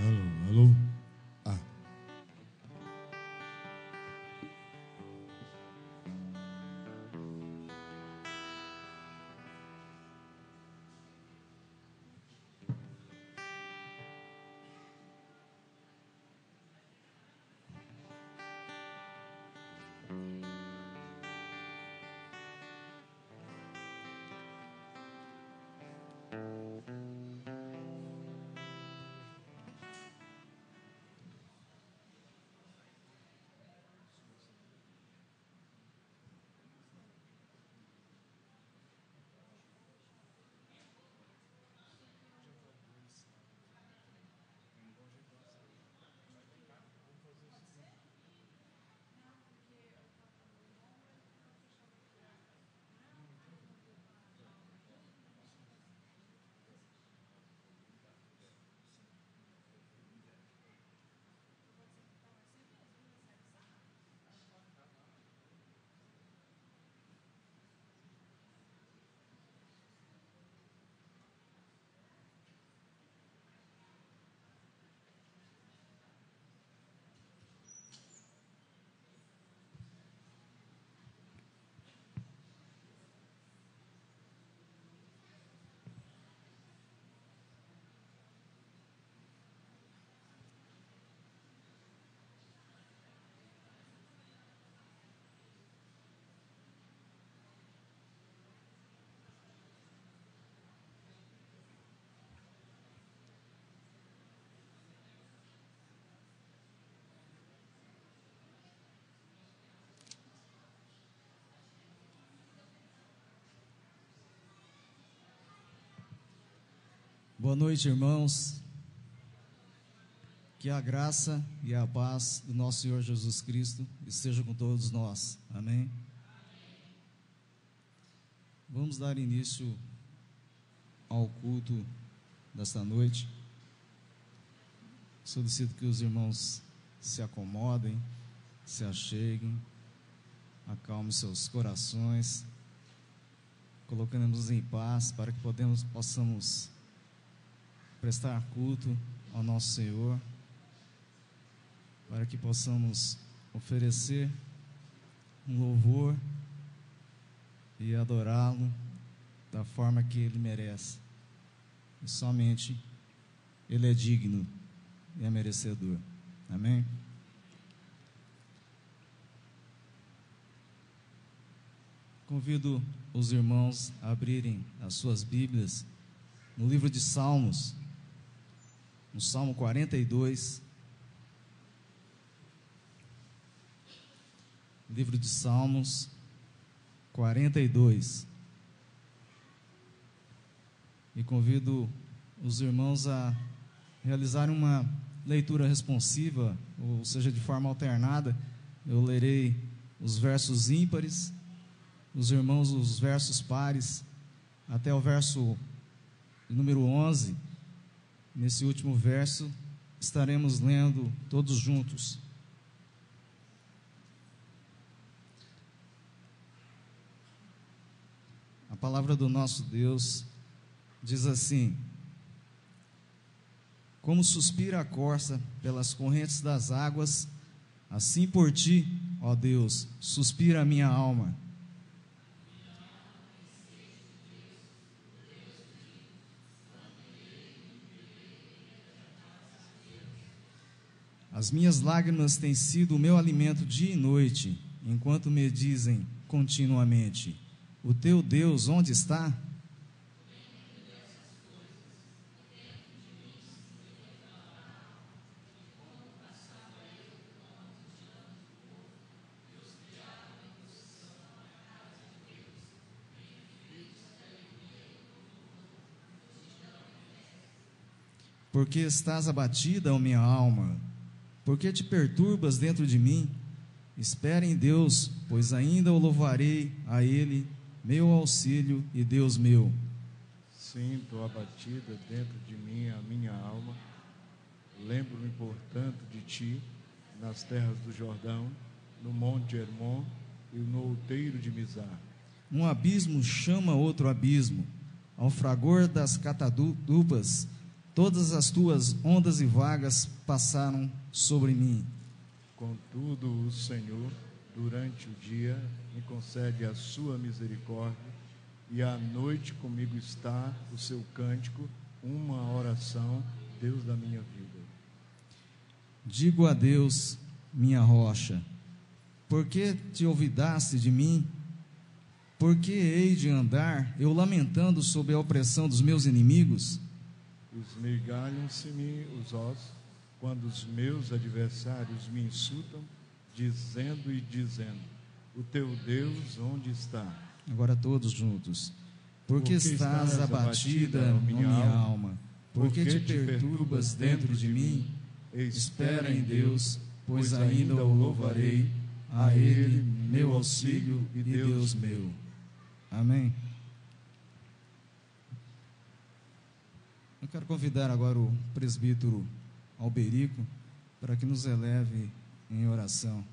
Alô, alô. Ah. Boa noite, irmãos. Que a graça e a paz do nosso Senhor Jesus Cristo esteja com todos nós. Amém? Vamos dar início ao culto desta noite. Solicito que os irmãos se acomodem, se acheguem, acalmem seus corações, colocando-nos em paz para que possamos prestar culto ao nosso Senhor, para que possamos oferecer um louvor e adorá-lo da forma que Ele merece. E somente Ele é digno e é merecedor. Amém? Convido os irmãos a abrirem as suas Bíblias no livro de Salmos, no Salmo 42, livro de Salmos 42, e convido os irmãos a realizarem uma leitura responsiva, ou seja, de forma alternada. Eu lerei os versos ímpares, os irmãos os versos pares, até o verso número 11. Nesse último verso, estaremos lendo todos juntos. A palavra do nosso Deus diz assim: como suspira a corça pelas correntes das águas, assim por ti, ó Deus, suspira a minha alma. As minhas lágrimas têm sido o meu alimento dia e noite, enquanto me dizem continuamente: o teu Deus onde está? Porque estás abatida, ó minha alma? Por que te perturbas dentro de mim? Espera em Deus, pois ainda o louvarei a Ele, meu auxílio e Deus meu. Sinto abatida dentro de mim a minha alma. Lembro-me, portanto, de ti, nas terras do Jordão, no monte Hermon e no outeiro de Mizar. Um abismo chama outro abismo, ao fragor das catadubas todas as tuas ondas e vagas passaram sobre mim. Contudo, o Senhor, durante o dia, me concede a sua misericórdia, e à noite comigo está o seu cântico, uma oração, Deus da minha vida. Digo a Deus, minha rocha, por que te olvidaste de mim? Por que hei de andar eu lamentando sob a opressão dos meus inimigos? Esmigalham-se-me os ossos, quando os meus adversários me insultam, dizendo e dizendo: o teu Deus onde está? Agora todos juntos. Por que estás abatida, ó minha alma? Por que te perturbas dentro de mim? Espera em Deus, pois ainda o louvarei, a Ele, meu auxílio e Deus meu. Amém. Eu quero convidar agora o presbítero Alberico para que nos eleve em oração.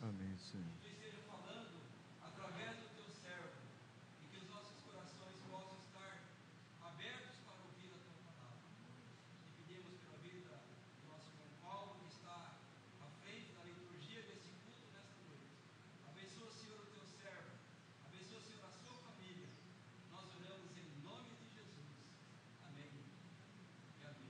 Amém, Senhor. Que esteja falando através do teu servo e que os nossos corações possam estar abertos para ouvir a tua palavra. E pedimos pela vida do nosso irmão Paulo, que está à frente da liturgia desse culto nesta noite. Abençoa, Senhor, o teu servo. Abençoa, Senhor, a sua família. Nós oramos em nome de Jesus. Amém. E amém.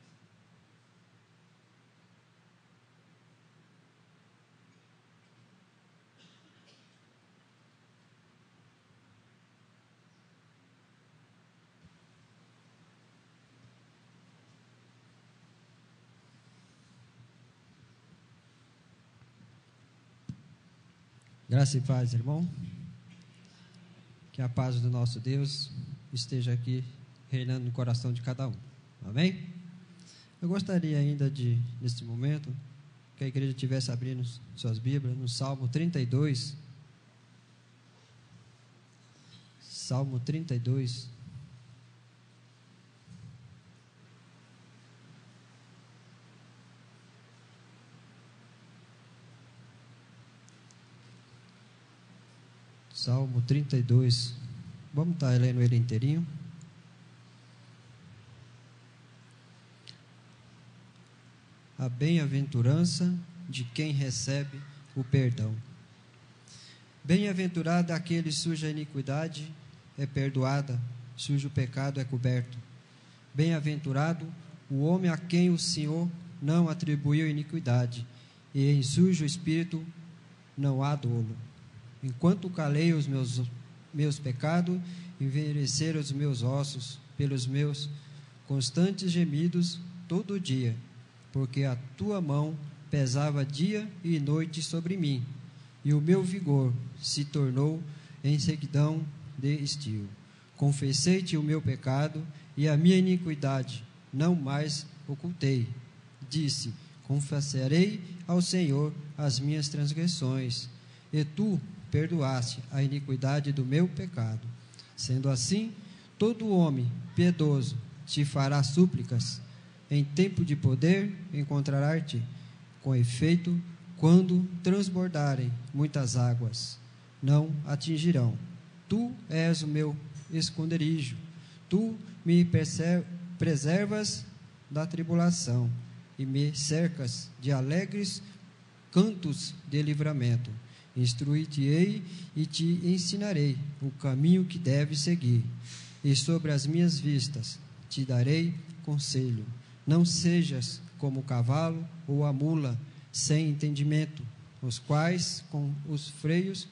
Graça e paz, irmão. Que a paz do nosso Deus esteja aqui reinando no coração de cada um. Amém? Eu gostaria ainda de, neste momento, que a igreja estivesse abrindo suas Bíblias no Salmo 32. Salmo 32. Salmo 32. Vamos estar lendo ele inteirinho. A bem-aventurança de quem recebe o perdão. Bem-aventurado aquele cuja iniquidade é perdoada, cujo pecado é coberto. Bem-aventurado o homem a quem o Senhor não atribuiu iniquidade, e em sujo espírito não há dolo. Enquanto calei os meus pecados, envelheceram os meus ossos pelos meus constantes gemidos todo dia, porque a tua mão pesava dia e noite sobre mim, e o meu vigor se tornou em sequidão de estio. Confessei-te o meu pecado e a minha iniquidade não mais ocultei. Disse: confessarei ao Senhor as minhas transgressões, e tu perdoaste a iniquidade do meu pecado. Sendo assim, todo homem piedoso te fará súplicas, em tempo de poder encontrará-te. Com efeito, quando transbordarem muitas águas, não atingirão. Tu és o meu esconderijo. Tu me preservas da tribulação e me cercas de alegres cantos de livramento. Instruir-te-ei e te ensinarei o caminho que deves seguir. E sobre as minhas vistas te darei conselho. Não sejas como o cavalo ou a mula sem entendimento, os quais com os freios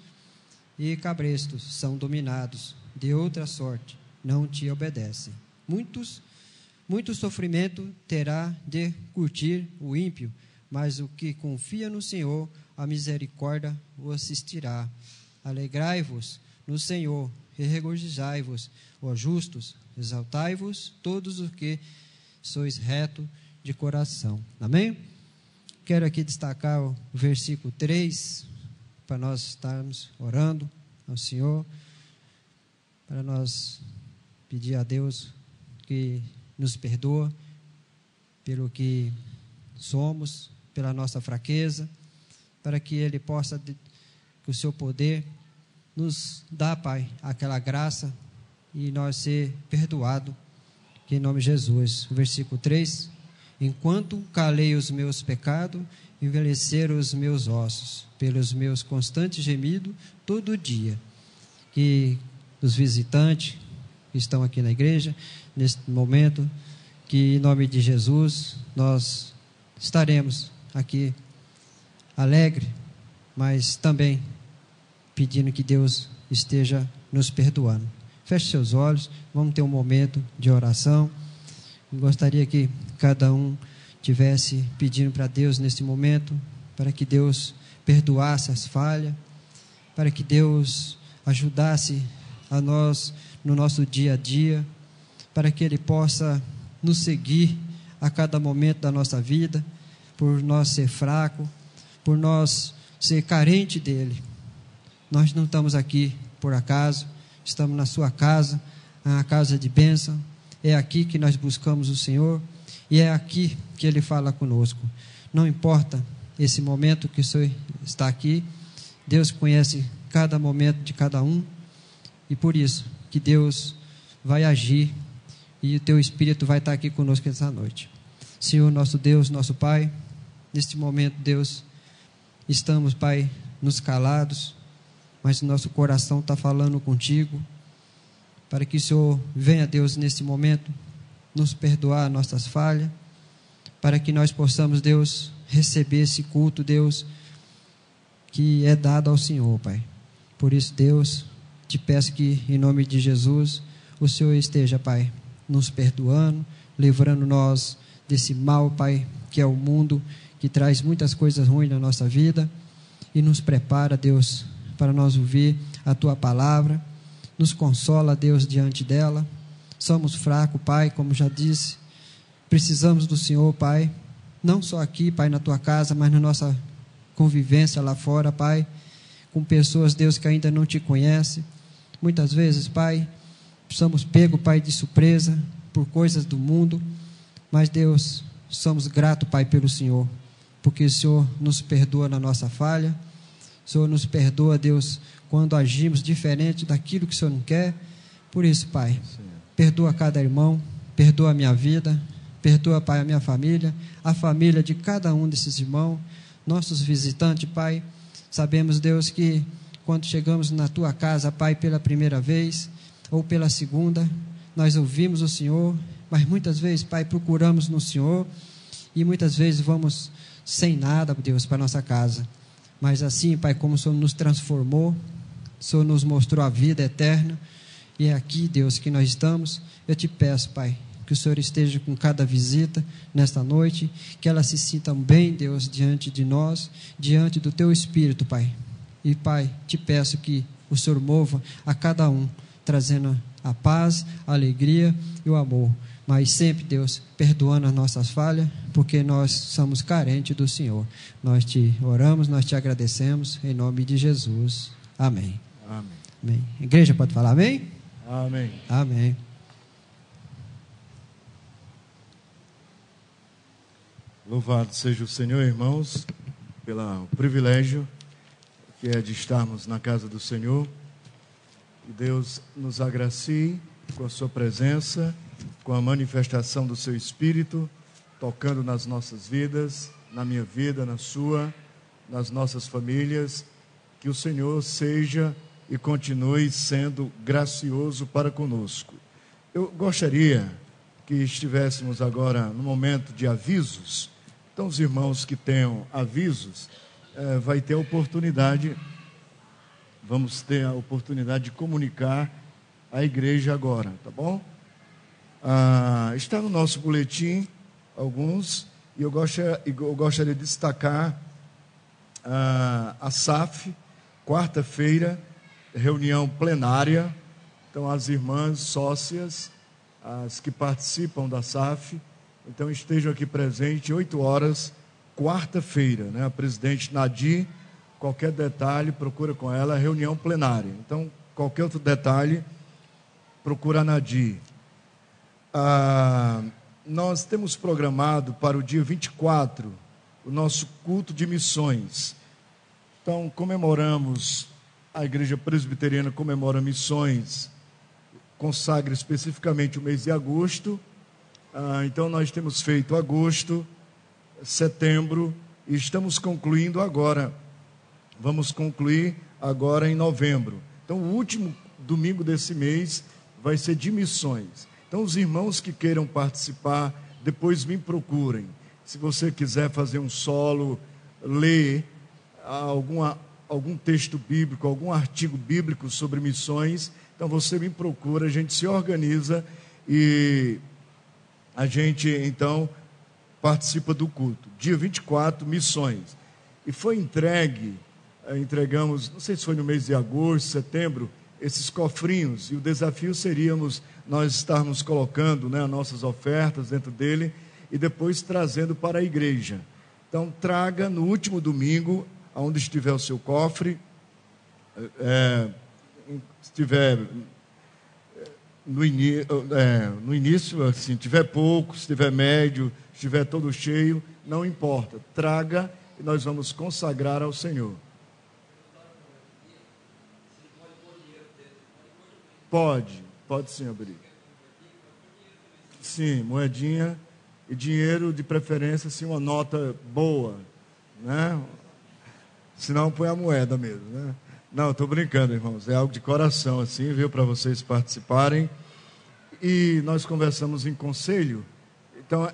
e cabrestos são dominados. De outra sorte, não te obedecem. Muito sofrimento terá de curtir o ímpio, mas o que confia no Senhor, a misericórdia o assistirá. Alegrai-vos no Senhor e regozijai-vos, ó justos, exaltai-vos todos os que sois reto de coração. Amém? Quero aqui destacar o versículo 3, para nós estarmos orando ao Senhor, para nós pedir a Deus que nos perdoa pelo que somos, pela nossa fraqueza, para que Ele possa, que o Seu poder nos dá, Pai, aquela graça e nós ser perdoado, que em nome de Jesus. O versículo 3, enquanto calei os meus pecados, envelheceram os meus ossos, pelos meus constantes gemidos todo dia. Que os visitantes que estão aqui na igreja, neste momento, que em nome de Jesus, nós estaremos aqui alegre, mas também pedindo que Deus esteja nos perdoando. Feche seus olhos, vamos ter um momento de oração. Gostaria que cada um tivesse pedindo para Deus neste momento, para que Deus perdoasse as falhas, para que Deus ajudasse a nós no nosso dia a dia, para que Ele possa nos seguir a cada momento da nossa vida, por nós ser fraco, por nós ser carente dEle. Nós não estamos aqui por acaso, estamos na sua casa, a casa de bênção. É aqui que nós buscamos o Senhor e é aqui que Ele fala conosco. Não importa esse momento que o Senhor está aqui, Deus conhece cada momento de cada um e por isso que Deus vai agir e o Teu Espírito vai estar aqui conosco essa noite. Senhor, nosso Deus, nosso Pai, neste momento, Deus, estamos, Pai, nos calados, mas o nosso coração está falando contigo, para que o Senhor venha, Deus, nesse momento, nos perdoar nossas falhas, para que nós possamos, Deus, receber esse culto, Deus, que é dado ao Senhor, Pai. Por isso, Deus, te peço que, em nome de Jesus, o Senhor esteja, Pai, nos perdoando, livrando nós desse mal, Pai, que é o mundo, que traz muitas coisas ruins na nossa vida, e nos prepara, Deus, para nós ouvir a Tua palavra, nos consola, Deus, diante dela. Somos fracos, Pai, como já disse, precisamos do Senhor, Pai, não só aqui, Pai, na Tua casa, mas na nossa convivência lá fora, Pai, com pessoas, Deus, que ainda não Te conhecem. Muitas vezes, Pai, somos pegos, Pai, de surpresa por coisas do mundo, mas, Deus, somos gratos, Pai, pelo Senhor, porque o Senhor nos perdoa na nossa falha, o Senhor nos perdoa, Deus, quando agimos diferente daquilo que o Senhor não quer. Por isso, Pai, perdoa cada irmão, perdoa a minha vida, perdoa, Pai, a minha família, a família de cada um desses irmãos, nossos visitantes, Pai. Sabemos, Deus, que quando chegamos na Tua casa, Pai, pela primeira vez ou pela segunda, nós ouvimos o Senhor, mas muitas vezes, Pai, procuramos no Senhor e muitas vezes vamos sem nada, Deus, para nossa casa. Mas assim, Pai, como o Senhor nos transformou, o Senhor nos mostrou a vida eterna, e é aqui, Deus, que nós estamos. Eu te peço, Pai, que o Senhor esteja com cada visita nesta noite, que ela se sinta bem, Deus, diante de nós, diante do Teu Espírito, Pai. E, Pai, te peço que o Senhor mova a cada um, trazendo a paz, a alegria e o amor. Mas sempre, Deus, perdoando as nossas falhas, porque nós somos carentes do Senhor. Nós te oramos, nós te agradecemos, em nome de Jesus. Amém. Amém. Amém. A igreja pode falar amém? Amém. Amém. Louvado seja o Senhor, irmãos, pelo privilégio que é de estarmos na casa do Senhor. Que Deus nos agracie com a sua presença, com a manifestação do seu Espírito, tocando nas nossas vidas, na minha vida, na sua, nas nossas famílias. Que o Senhor seja e continue sendo gracioso para conosco. Eu gostaria que estivéssemos agora no momento de avisos. Então, os irmãos que tenham avisos, vai ter a oportunidade, vamos ter a oportunidade de comunicar à igreja agora, tá bom? Está no nosso boletim alguns, e eu gostaria de destacar a SAF, quarta-feira, reunião plenária. Então, as irmãs sócias, as que participam da SAF, então estejam aqui presentes, 8 horas, quarta-feira, né? A presidente Nadir, qualquer detalhe, procura com ela, reunião plenária. Então, qualquer outro detalhe, procura a Nadir. Nós temos programado para o dia 24 o nosso culto de missões. Então, a Igreja Presbiteriana comemora missões, consagra especificamente o mês de agosto. Então, nós temos feito agosto, setembro, e estamos concluindo agora. Vamos concluir agora em novembro. Então, o último domingo desse mês vai ser de missões. Então, os irmãos que queiram participar, depois me procurem. Se você quiser fazer um solo, ler algum texto bíblico, algum artigo bíblico sobre missões, então você me procura, a gente se organiza e a gente, então, participa do culto. Dia 24, missões. E foi entregamos, não sei se foi no mês de agosto, setembro, esses cofrinhos, e o desafio seríamos nós estarmos colocando, né, as nossas ofertas dentro dele e depois trazendo para a igreja. Então, traga no último domingo, aonde estiver o seu cofre, se estiver no início, assim, tiver pouco, se estiver médio, se estiver todo cheio, não importa, traga e nós vamos consagrar ao Senhor. Pode sim, abrir. Sim, moedinha e dinheiro, de preferência, assim, uma nota boa, né? Senão põe a moeda mesmo, né? Não, estou brincando, irmãos, é algo de coração, assim, viu, para vocês participarem. E nós conversamos em conselho, então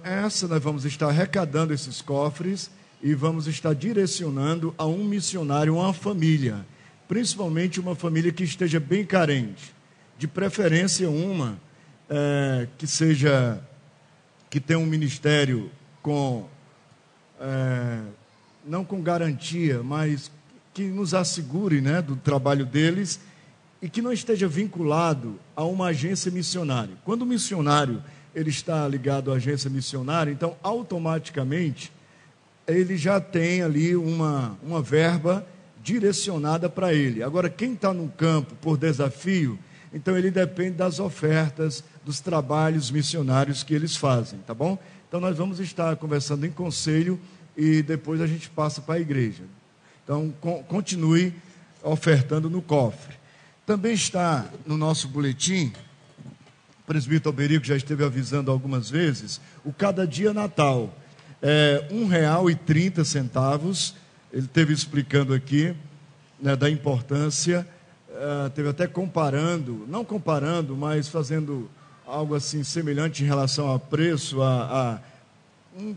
nós vamos estar arrecadando esses cofres e vamos estar direcionando a um missionário, uma família, principalmente uma família que esteja bem carente, de preferência uma que tenha um ministério não com garantia, mas que nos assegure, né, do trabalho deles e que não esteja vinculado a uma agência missionária. Quando o missionário ele está ligado à agência missionária, então automaticamente ele já tem ali uma verba direcionada para ele. Agora, quem está no campo por desafio, então ele depende das ofertas, dos trabalhos missionários que eles fazem, tá bom? Então nós vamos estar conversando em conselho e depois a gente passa para a igreja. Então continue ofertando no cofre. Também está no nosso boletim, o presbítero Alberico já esteve avisando algumas vezes, o Cada Dia Natal. R$1,30, ele esteve explicando aqui, né, da importância, teve até não comparando, mas fazendo algo assim semelhante em relação a preço, a um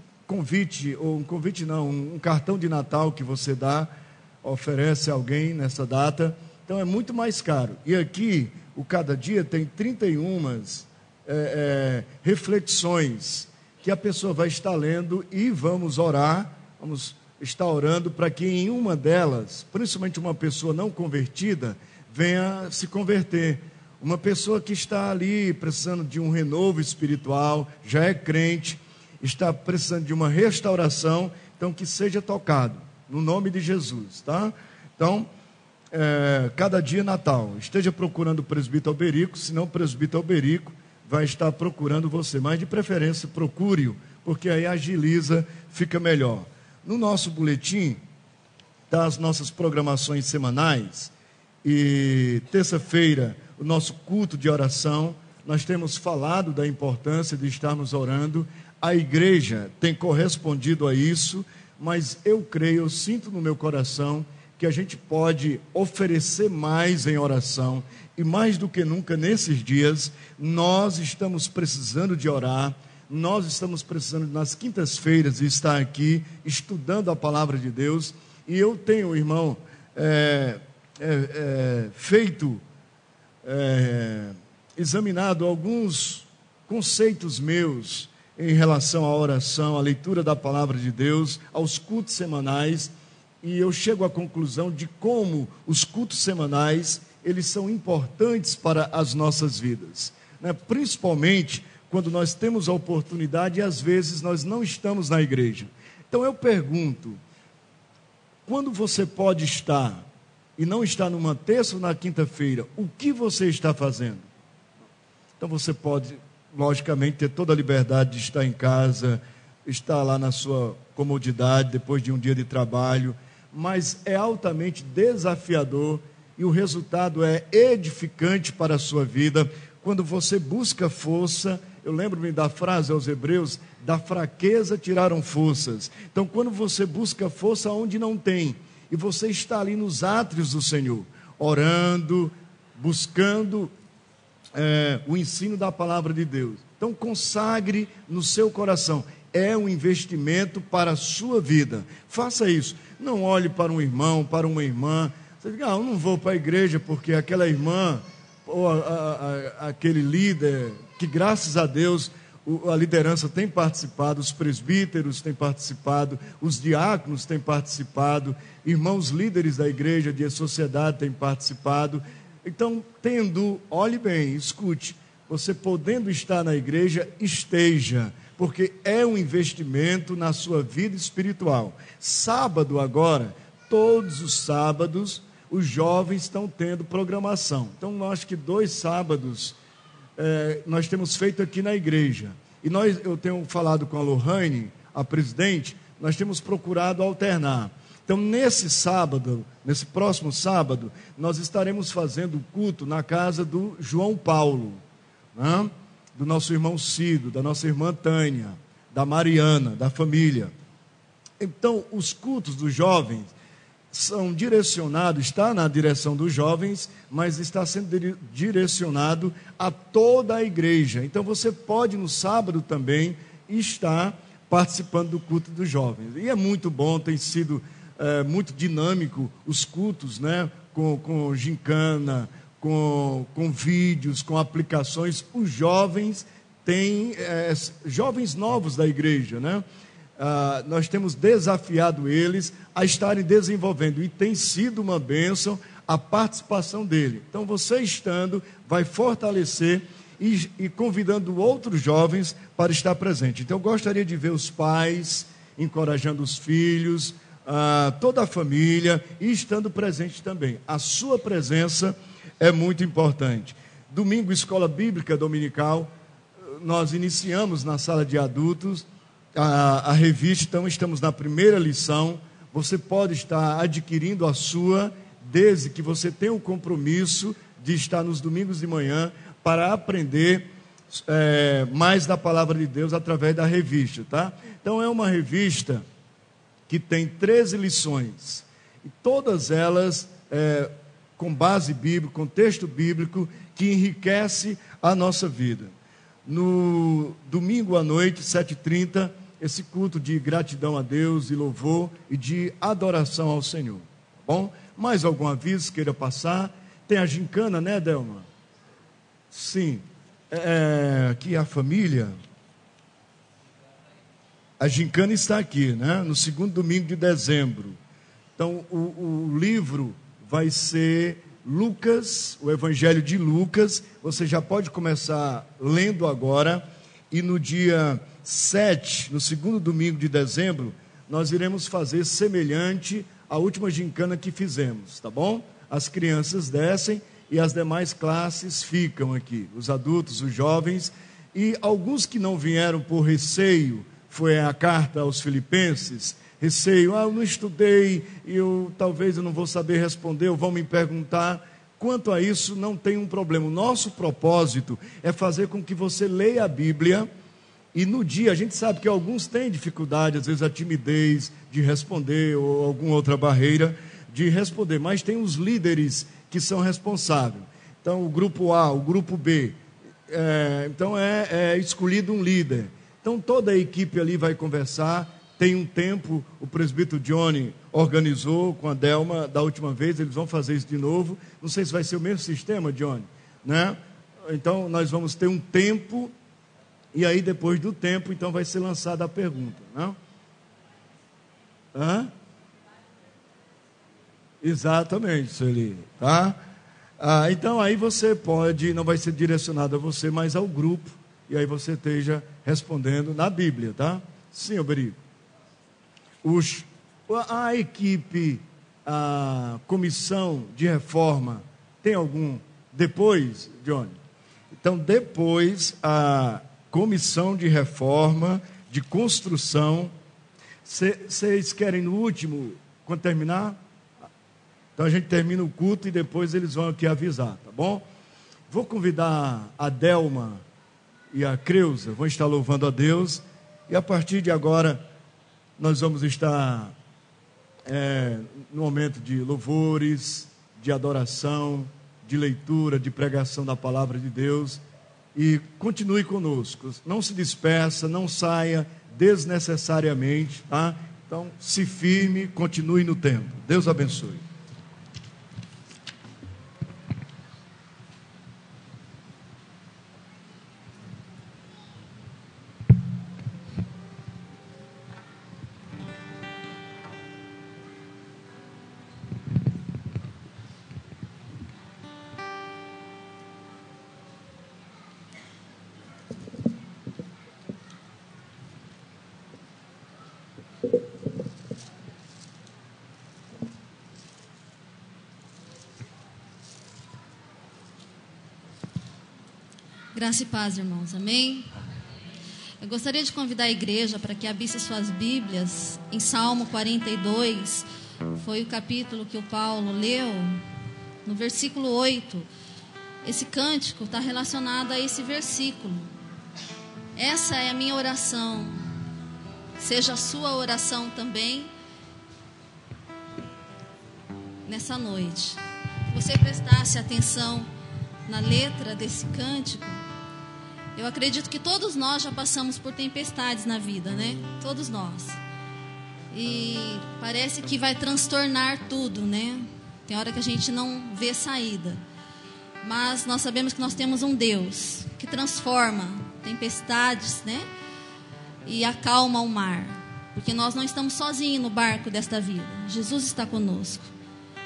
cartão de Natal que você oferece a alguém nessa data, então é muito mais caro. E aqui, o Cada Dia tem 31 reflexões que a pessoa vai estar lendo e vamos estar orando para que em uma delas, principalmente uma pessoa não convertida, venha se converter. Uma pessoa que está ali precisando de um renovo espiritual, já é crente, está precisando de uma restauração, então que seja tocado, no nome de Jesus, tá? Então, Cada Dia Natal, esteja procurando o presbítero Alberico, senão o presbítero Alberico vai estar procurando você, mas de preferência procure-o, porque aí agiliza, fica melhor. No nosso boletim, das nossas programações semanais, e terça-feira, o nosso culto de oração, nós temos falado da importância de estarmos orando. A igreja tem correspondido a isso, mas eu creio, eu sinto no meu coração que a gente pode oferecer mais em oração, e mais do que nunca nesses dias, nós estamos precisando de orar, nós estamos precisando nas quintas-feiras estar aqui estudando a palavra de Deus, e eu tenho, irmão, examinado alguns conceitos meus em relação à oração, à leitura da palavra de Deus, aos cultos semanais, e eu chego à conclusão de como os cultos semanais, eles são importantes para as nossas vidas, né? Principalmente quando nós temos a oportunidade e às vezes nós não estamos na igreja. Então eu pergunto, quando você pode estar e não está numa terça ou na quinta-feira, o que você está fazendo? Então você pode, logicamente, ter toda a liberdade de estar em casa, estar lá na sua comodidade, depois de um dia de trabalho, mas é altamente desafiador e o resultado é edificante para a sua vida, quando você busca força. Eu lembro-me da frase aos Hebreus, da fraqueza tiraram forças. Então, quando você busca força onde não tem, e você está ali nos átrios do Senhor, orando, buscando o ensino da palavra de Deus. Então, consagre no seu coração. É um investimento para a sua vida. Faça isso. Não olhe para um irmão, para uma irmã. Você diga, eu não vou para a igreja porque aquela irmã, ou aquele líder, que graças a Deus a liderança tem participado, os presbíteros têm participado, os diáconos têm participado, irmãos líderes da igreja, de sociedade têm participado. Então, olhe bem, escute, você podendo estar na igreja, esteja, porque é um investimento na sua vida espiritual. Sábado agora, todos os sábados, os jovens estão tendo programação. Então, acho que 2 sábados nós temos feito aqui na igreja. E eu tenho falado com a Lohane, a presidente, nós temos procurado alternar. Então, nesse próximo sábado, nós estaremos fazendo o culto na casa do João Paulo, né? Do nosso irmão Cido, da nossa irmã Tânia, da Mariana, da família. Então, os cultos dos jovens são direcionados, está na direção dos jovens, mas está sendo direcionado a toda a igreja. Então, você pode no sábado também estar participando do culto dos jovens. E é muito bom, tem sido muito dinâmico os cultos, né? Com gincana, com vídeos, com aplicações. Os jovens têm, jovens novos da igreja, né? Nós temos desafiado eles a estarem desenvolvendo, e tem sido uma bênção a participação dele. Então, você estando, vai fortalecer e convidando outros jovens para estar presente. Então, eu gostaria de ver os pais encorajando os filhos, toda a família, e estando presente também. A sua presença é muito importante. Domingo, escola bíblica dominical, nós iniciamos na sala de adultos a revista. Então, estamos na primeira lição. Você pode estar adquirindo a sua, desde que você tenha um compromisso de estar nos domingos de manhã para aprender mais da palavra de Deus através da revista, tá? Então, é uma revista que tem 13 lições, e todas elas com base bíblica, com texto bíblico, que enriquece a nossa vida. No domingo à noite, 7h30, esse culto de gratidão a Deus e louvor e de adoração ao Senhor. Tá bom? Mais algum aviso queira passar? Tem a gincana, né, Delma? Sim. Aqui a família. A gincana está aqui, né? No segundo domingo de dezembro. Então, o livro vai ser Lucas, o Evangelho de Lucas. Você já pode começar lendo agora. E no dia 7, no segundo domingo de dezembro, nós iremos fazer semelhante à última gincana que fizemos, tá bom? As crianças descem e as demais classes ficam aqui, os adultos, os jovens, e alguns que não vieram por receio foi a carta aos Filipenses, receio, eu não estudei, talvez eu não vou saber responder, ou vão me perguntar. Quanto a isso, não tem um problema. O nosso propósito é fazer com que você leia a Bíblia, e no dia, a gente sabe que alguns têm dificuldade, às vezes a timidez de responder, ou alguma outra barreira de responder, mas tem os líderes que são responsáveis. Então, o grupo A, o grupo B, então é escolhido um líder. Então, toda a equipe ali vai conversar, tem um tempo, o presbítero Johnny organizou com a Delma da última vez, eles vão fazer isso de novo, não sei se vai ser o mesmo sistema, Johnny, né? Então, nós vamos ter um tempo, e aí depois do tempo, então vai ser lançada a pergunta, não? Exatamente, Sueli, tá? Então aí você pode, não vai ser direcionado a você, mas ao grupo, e aí você esteja respondendo na Bíblia, tá? Sim, Oberico. A equipe, a comissão de reforma, tem algum depois, Johnny? Então, depois, a comissão de reforma, de construção, vocês querem no último, quando terminar? Então a gente termina o culto e depois eles vão aqui avisar, tá bom? Vou convidar a Delma e a Creuza, vão estar louvando a Deus, e a partir de agora nós vamos estar no momento de louvores, de adoração, de leitura, de pregação da palavra de Deus, e continue conosco, não se dispersa, não saia desnecessariamente, tá? Então se firme, continue no tempo. Deus abençoe. Graça e paz, irmãos. Amém? Eu gostaria de convidar a igreja para que abrisse suas Bíblias em Salmo 42. Foi o capítulo que o Paulo leu, no versículo 8. Esse cântico está relacionado a esse versículo. Essa é a minha oração. Seja a sua oração também nessa noite. Que você prestasse atenção na letra desse cântico. Eu acredito que todos nós já passamos por tempestades na vida, né? Todos nós. E parece que vai transtornar tudo, né? Tem hora que a gente não vê saída. Mas nós sabemos que nós temos um Deus que transforma tempestades, né? E acalma o mar. Porque nós não estamos sozinhos no barco desta vida. Jesus está conosco.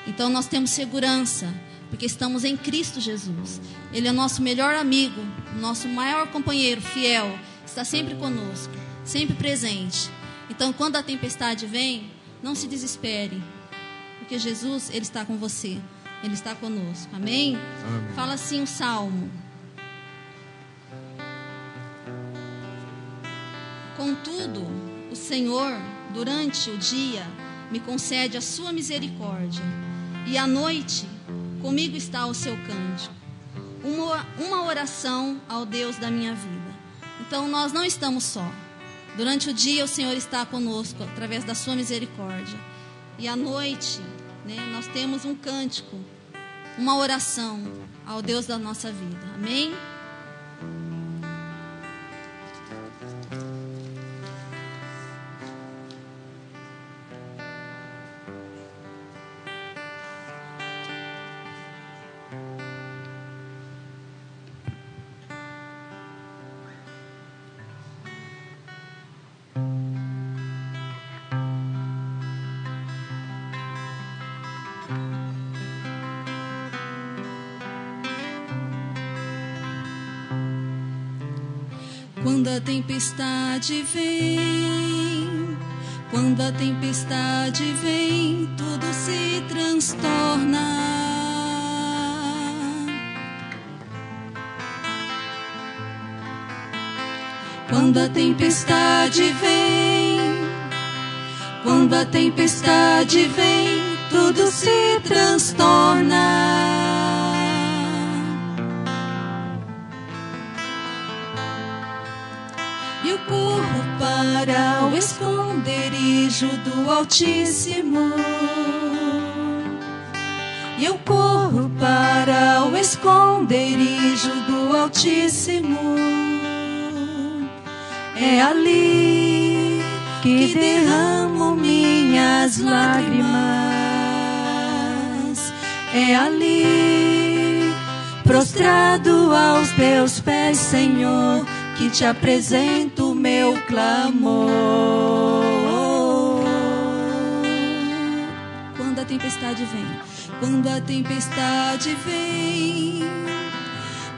Então nós temos segurança, porque estamos em Cristo Jesus. Ele é nosso melhor amigo, nosso maior companheiro, fiel, está sempre conosco, sempre presente. Então, quando a tempestade vem, não se desespere, porque Jesus, Ele está com você, Ele está conosco. Amém? Amém. Fala assim o Salmo: contudo, o Senhor, durante o dia, me concede a sua misericórdia, e à noite comigo está o seu cântico, uma oração ao Deus da minha vida. Então nós não estamos só. Durante o dia o Senhor está conosco através da sua misericórdia. E à noite, né, nós temos um cântico, uma oração ao Deus da nossa vida. Amém? Quando a tempestade vem, quando a tempestade vem, tudo se transtorna. Quando a tempestade vem, quando a tempestade vem, tudo se transtorna. Eu corro para o esconderijo do Altíssimo. Eu corro para o esconderijo do Altíssimo. É ali que derramo minhas lágrimas. É ali, prostrado aos teus pés, Senhor, que te apresento o meu clamor. Quando a tempestade vem, quando a tempestade vem,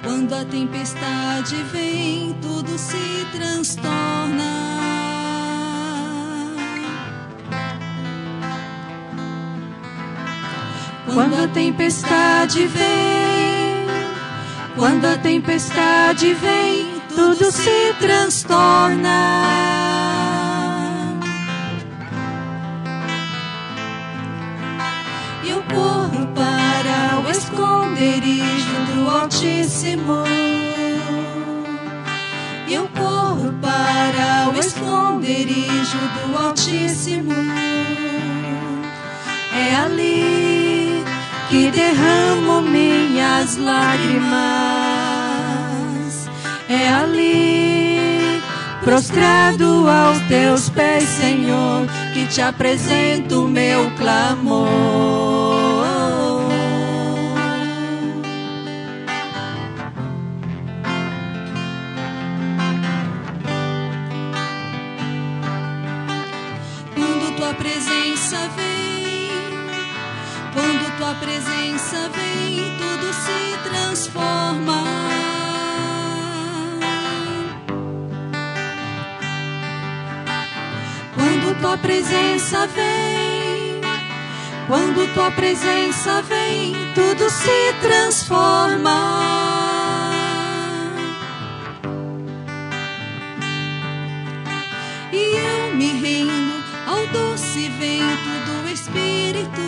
quando a tempestade vem, tudo se transtorna. Quando a tempestade vem, quando a tempestade vem, tudo se transtorna. Eu corro para o esconderijo do Altíssimo. Eu corro para o esconderijo do Altíssimo. É ali que derramo minhas lágrimas. É ali, prostrado aos teus pés, Senhor, que te apresento o meu clamor. Quando tua presença vem, quando tua presença vem, tudo se transforma. Quando tua presença vem, quando tua presença vem, tudo se transforma. E eu me rendo ao doce vento do Espírito.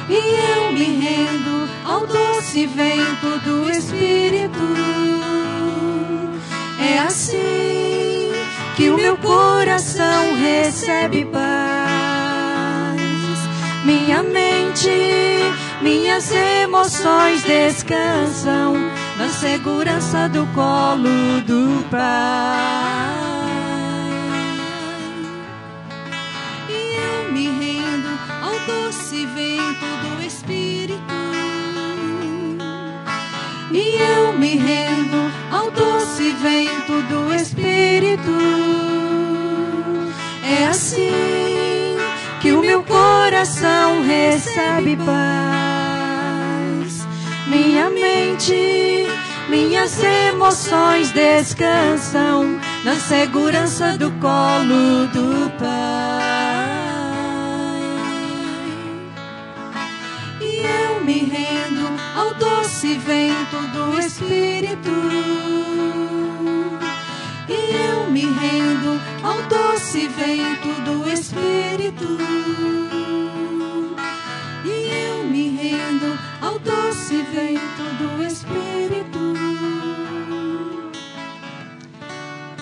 E eu me rendo ao doce vento do Espírito. É assim que o meu coração recebe paz. Minha mente, minhas emoções descansam na segurança do colo do Pai. E eu me rendo ao doce vento do Espírito. E eu me rendo ao doce vento do Espírito. É assim que o meu coração recebe paz. Minha mente, minhas emoções descansam na segurança do colo do Pai. E eu me rendo ao doce vento do Espírito. E eu me rendo ao doce vento do Espírito. E eu me rendo ao doce vento do Espírito.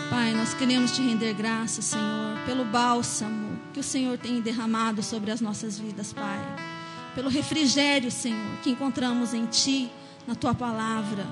Pai, nós queremos te render graças, Senhor, pelo bálsamo que o Senhor tem derramado sobre as nossas vidas, Pai. Pelo refrigério, Senhor, que encontramos em Ti, na Tua palavra.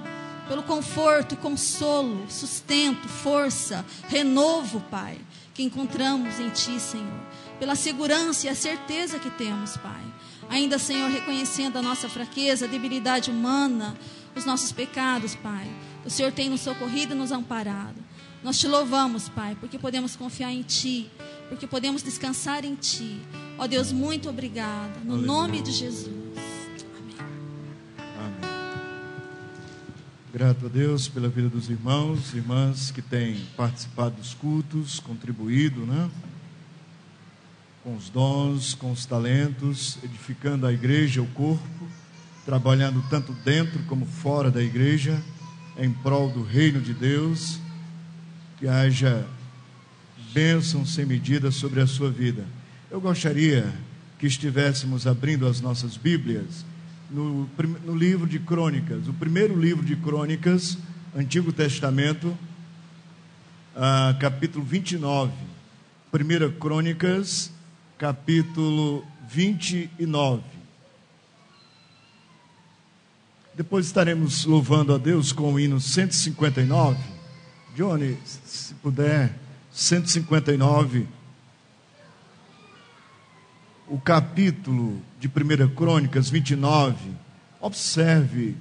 Pelo conforto e consolo, sustento, força, renovo, Pai, que encontramos em Ti, Senhor. Pela segurança e a certeza que temos, Pai. Ainda, Senhor, reconhecendo a nossa fraqueza, a debilidade humana, os nossos pecados, Pai. O Senhor tem nos socorrido e nos amparado. Nós Te louvamos, Pai, porque podemos confiar em Ti, porque podemos descansar em Ti. Ó Deus, muito obrigada. No nome de Jesus. Grato a Deus pela vida dos irmãos e irmãs que têm participado dos cultos, contribuído, né? Com os dons, com os talentos, edificando a igreja, o corpo, trabalhando tanto dentro como fora da igreja. em prol do reino de Deus, que haja bênção sem medida sobre a sua vida. Eu gostaria que estivéssemos abrindo as nossas Bíblias no livro de Crônicas, o primeiro livro de Crônicas, Antigo Testamento, capítulo 29. 1 Crônicas, capítulo 29. Depois estaremos louvando a Deus com o hino 159. Johnny, se puder, 159. O capítulo de 1 Crônicas 29. Observe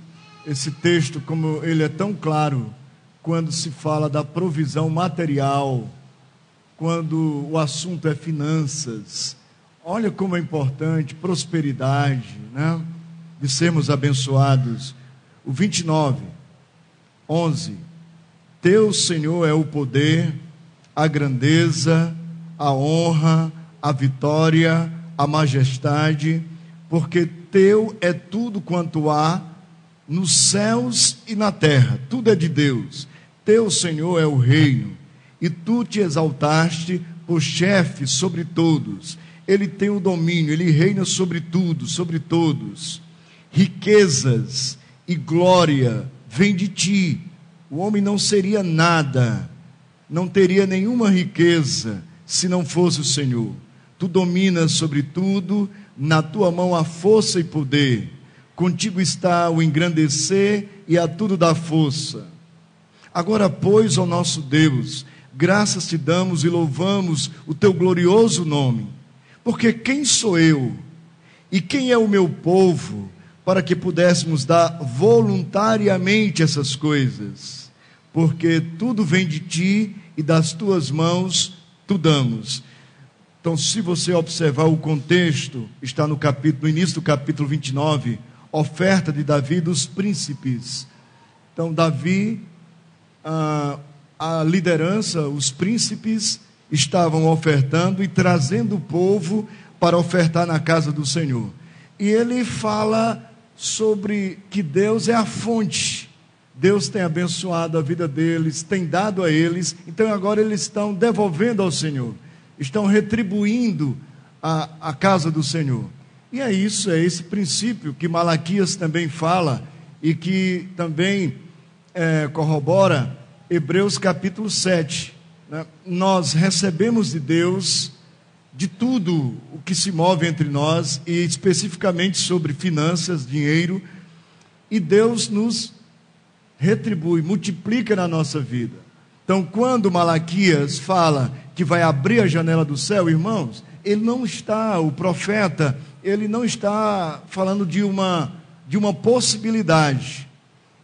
esse texto, como ele é tão claro quando se fala da provisão material, quando o assunto é finanças. Olha como é importante, prosperidade, né? De sermos abençoados. O 29, 11. Teu, Senhor, é o poder, a grandeza, a honra, a vitória, a majestade, porque teu é tudo quanto há nos céus e na terra. Tudo é de Deus. Teu, Senhor, é o reino, e tu te exaltaste por chefe sobre todos. Ele tem o domínio, ele reina sobre tudo, sobre todos. Riquezas e glória vêm de ti. O homem não seria nada, não teria nenhuma riqueza se não fosse o Senhor. Tu dominas sobre tudo, na tua mão há força e poder. Contigo está o engrandecer e a tudo dá força. Agora, pois, ó nosso Deus, graças te damos e louvamos o teu glorioso nome. Porque quem sou eu e quem é o meu povo para que pudéssemos dar voluntariamente essas coisas? Porque tudo vem de ti e das tuas mãos tu damos. Então, se você observar o contexto, está no início do capítulo 29, oferta de Davi dos príncipes. Então, Davi, a liderança, os príncipes estavam ofertando e trazendo o povo para ofertar na casa do Senhor. E ele fala sobre que Deus é a fonte. Deus tem abençoado a vida deles, tem dado a eles, então agora eles estão devolvendo ao Senhor, estão retribuindo a casa do Senhor. E é isso, é esse princípio que Malaquias também fala e que também corrobora Hebreus capítulo 7. Né? Nós recebemos de Deus de tudo o que se move entre nós, e especificamente sobre finanças, dinheiro, e Deus nos retribui, multiplica na nossa vida. Então, quando Malaquias fala que vai abrir a janela do céu, irmãos, o profeta, ele não está falando de uma possibilidade,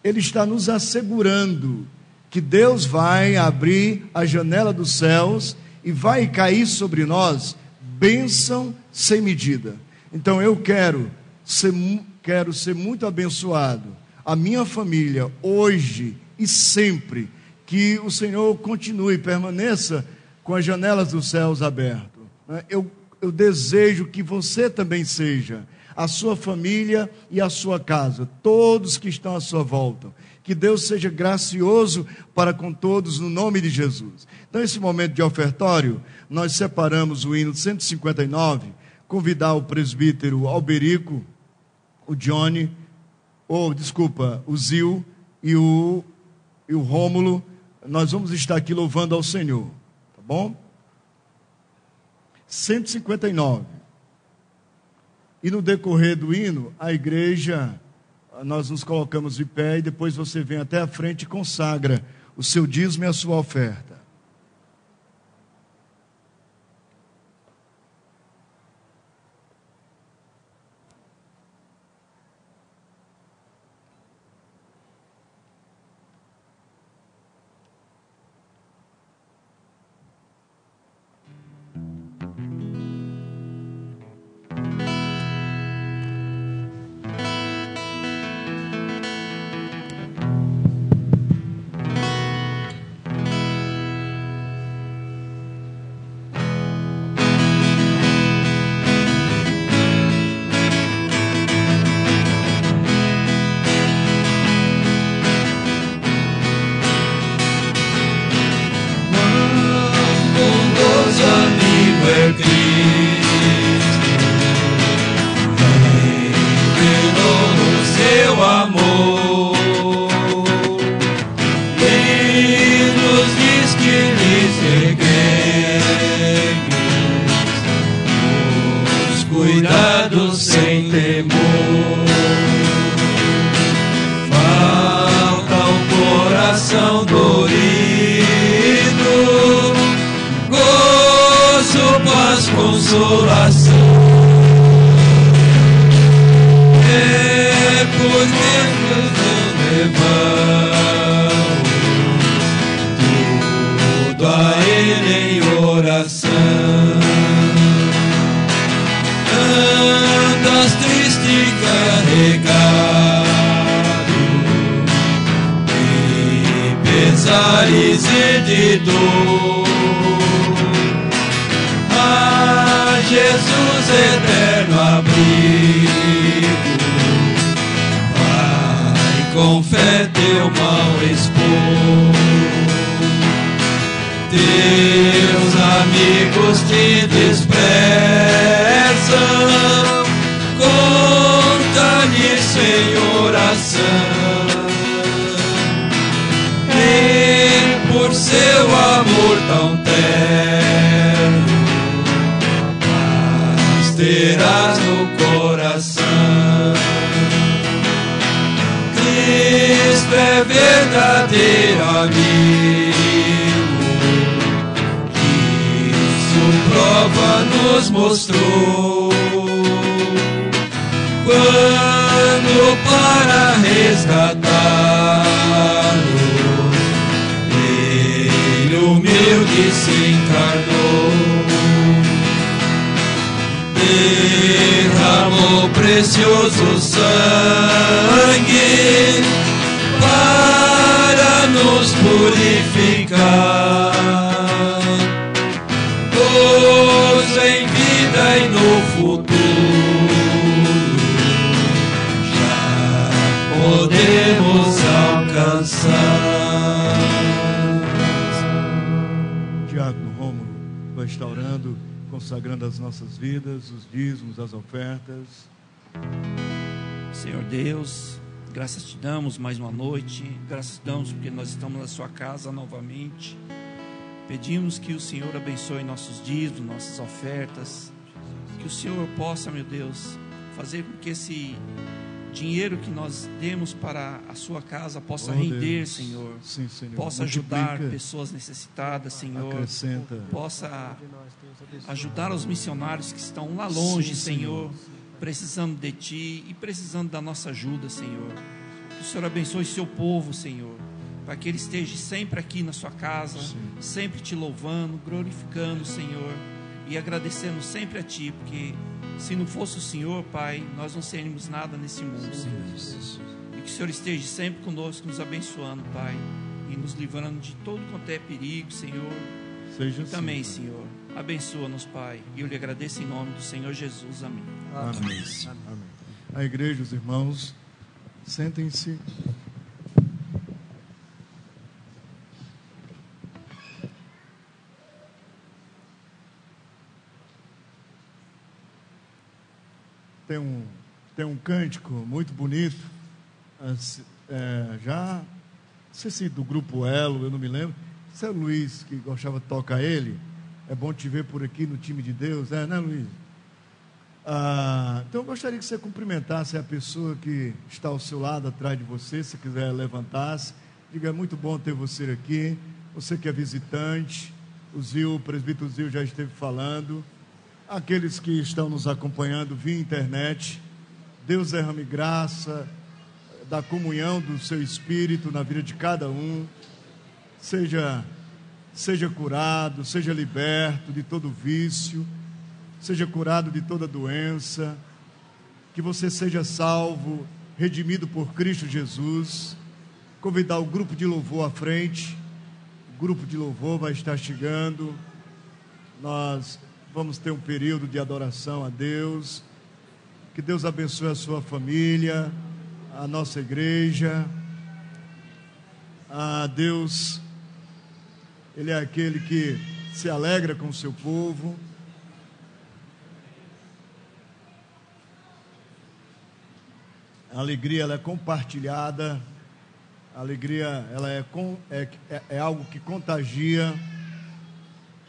ele está nos assegurando que Deus vai abrir a janela dos céus e vai cair sobre nós bênção sem medida. Então eu quero ser muito abençoado, a minha família, hoje e sempre, que o Senhor continue, permaneça com as janelas dos céus abertas. Eu desejo que você também seja, a sua família e a sua casa, todos que estão à sua volta. Que Deus seja gracioso para com todos, no nome de Jesus. Então, nesse momento de ofertório, nós separamos o hino 159, convidar o presbítero Alberico, o Johnny, o Zil e o Rômulo. Nós vamos estar aqui louvando ao Senhor, tá bom? 159. E no decorrer do hino, a igreja, nós nos colocamos de pé e depois você vem até a frente e consagra o seu dízimo e a sua oferta. cuidado sem temor. Falta um coração dorido, gozo, paz, consolação. É porque Deus não levamos tudo a Ele em oração. Andas triste e carregado de pesares e de dor. Ah, Jesus, eterno abrigo, vai com fé teu mal expor. Teus amigos te desprezam, conta-lhes em oração. E por seu amor tão terno, paz terás no coração. Cristo é verdadeiro amigo, isso prova nos mostrou. Quando para resgatá-los, Ele humilde se encarnou, derramou precioso sangue para nos purificar. Gozo em vida e no futuro já podemos alcançar. Diácono Rômulo vai estar orando, consagrando as nossas vidas, os dízimos, as ofertas. Senhor Deus, graças te damos mais uma noite, graças te damos porque nós estamos na sua casa novamente. Pedimos que o Senhor abençoe nossos dízimos, nossas ofertas, que o Senhor possa, meu Deus, fazer com que esse dinheiro que nós demos para a sua casa possa render, Deus. Senhor. Sim, Senhor. Possa ajudar Multiplica, pessoas necessitadas, Senhor. acrescenta. Possa ajudar os missionários que estão lá longe, Sim, Senhor, precisando de Ti e precisando da nossa ajuda, Senhor. Que o Senhor abençoe seu povo, Senhor, para que ele esteja sempre aqui na sua casa, sempre Te louvando, glorificando, Senhor, e agradecendo sempre a Ti, porque se não fosse o Senhor, Pai, nós não seríamos nada nesse mundo, Senhor. E que o Senhor esteja sempre conosco, nos abençoando, Pai, e nos livrando de todo quanto é perigo, Senhor. Seja E também, assim, Senhor, abençoa-nos, Pai, e eu lhe agradeço em nome do Senhor Jesus. Amém. Amém. Amém. A igreja, os irmãos, sentem-se. Tem um cântico muito bonito, já, não sei se do Grupo Elo, eu não me lembro. Se é o Luiz que gostava de tocar ele, é bom te ver por aqui no time de Deus, né, Luiz? Então eu gostaria que você cumprimentasse a pessoa que está ao seu lado, atrás de você, se quiser levantar-se. Diga, é muito bom ter você aqui, você que é visitante, o presbítero Zil já esteve falando. Aqueles que estão nos acompanhando via internet, Deus derrame graça da comunhão do seu Espírito na vida de cada um. Seja curado, seja liberto de todo vício, seja curado de toda doença, que você seja salvo, redimido por Cristo Jesus. Convidar o grupo de louvor à frente. O grupo de louvor vai estar chegando. Nós vamos ter um período de adoração a Deus. Que Deus abençoe a sua família, a nossa igreja. Deus, Ele é aquele que se alegra com o seu povo. A alegria, ela é compartilhada. A alegria, ela é algo que contagia.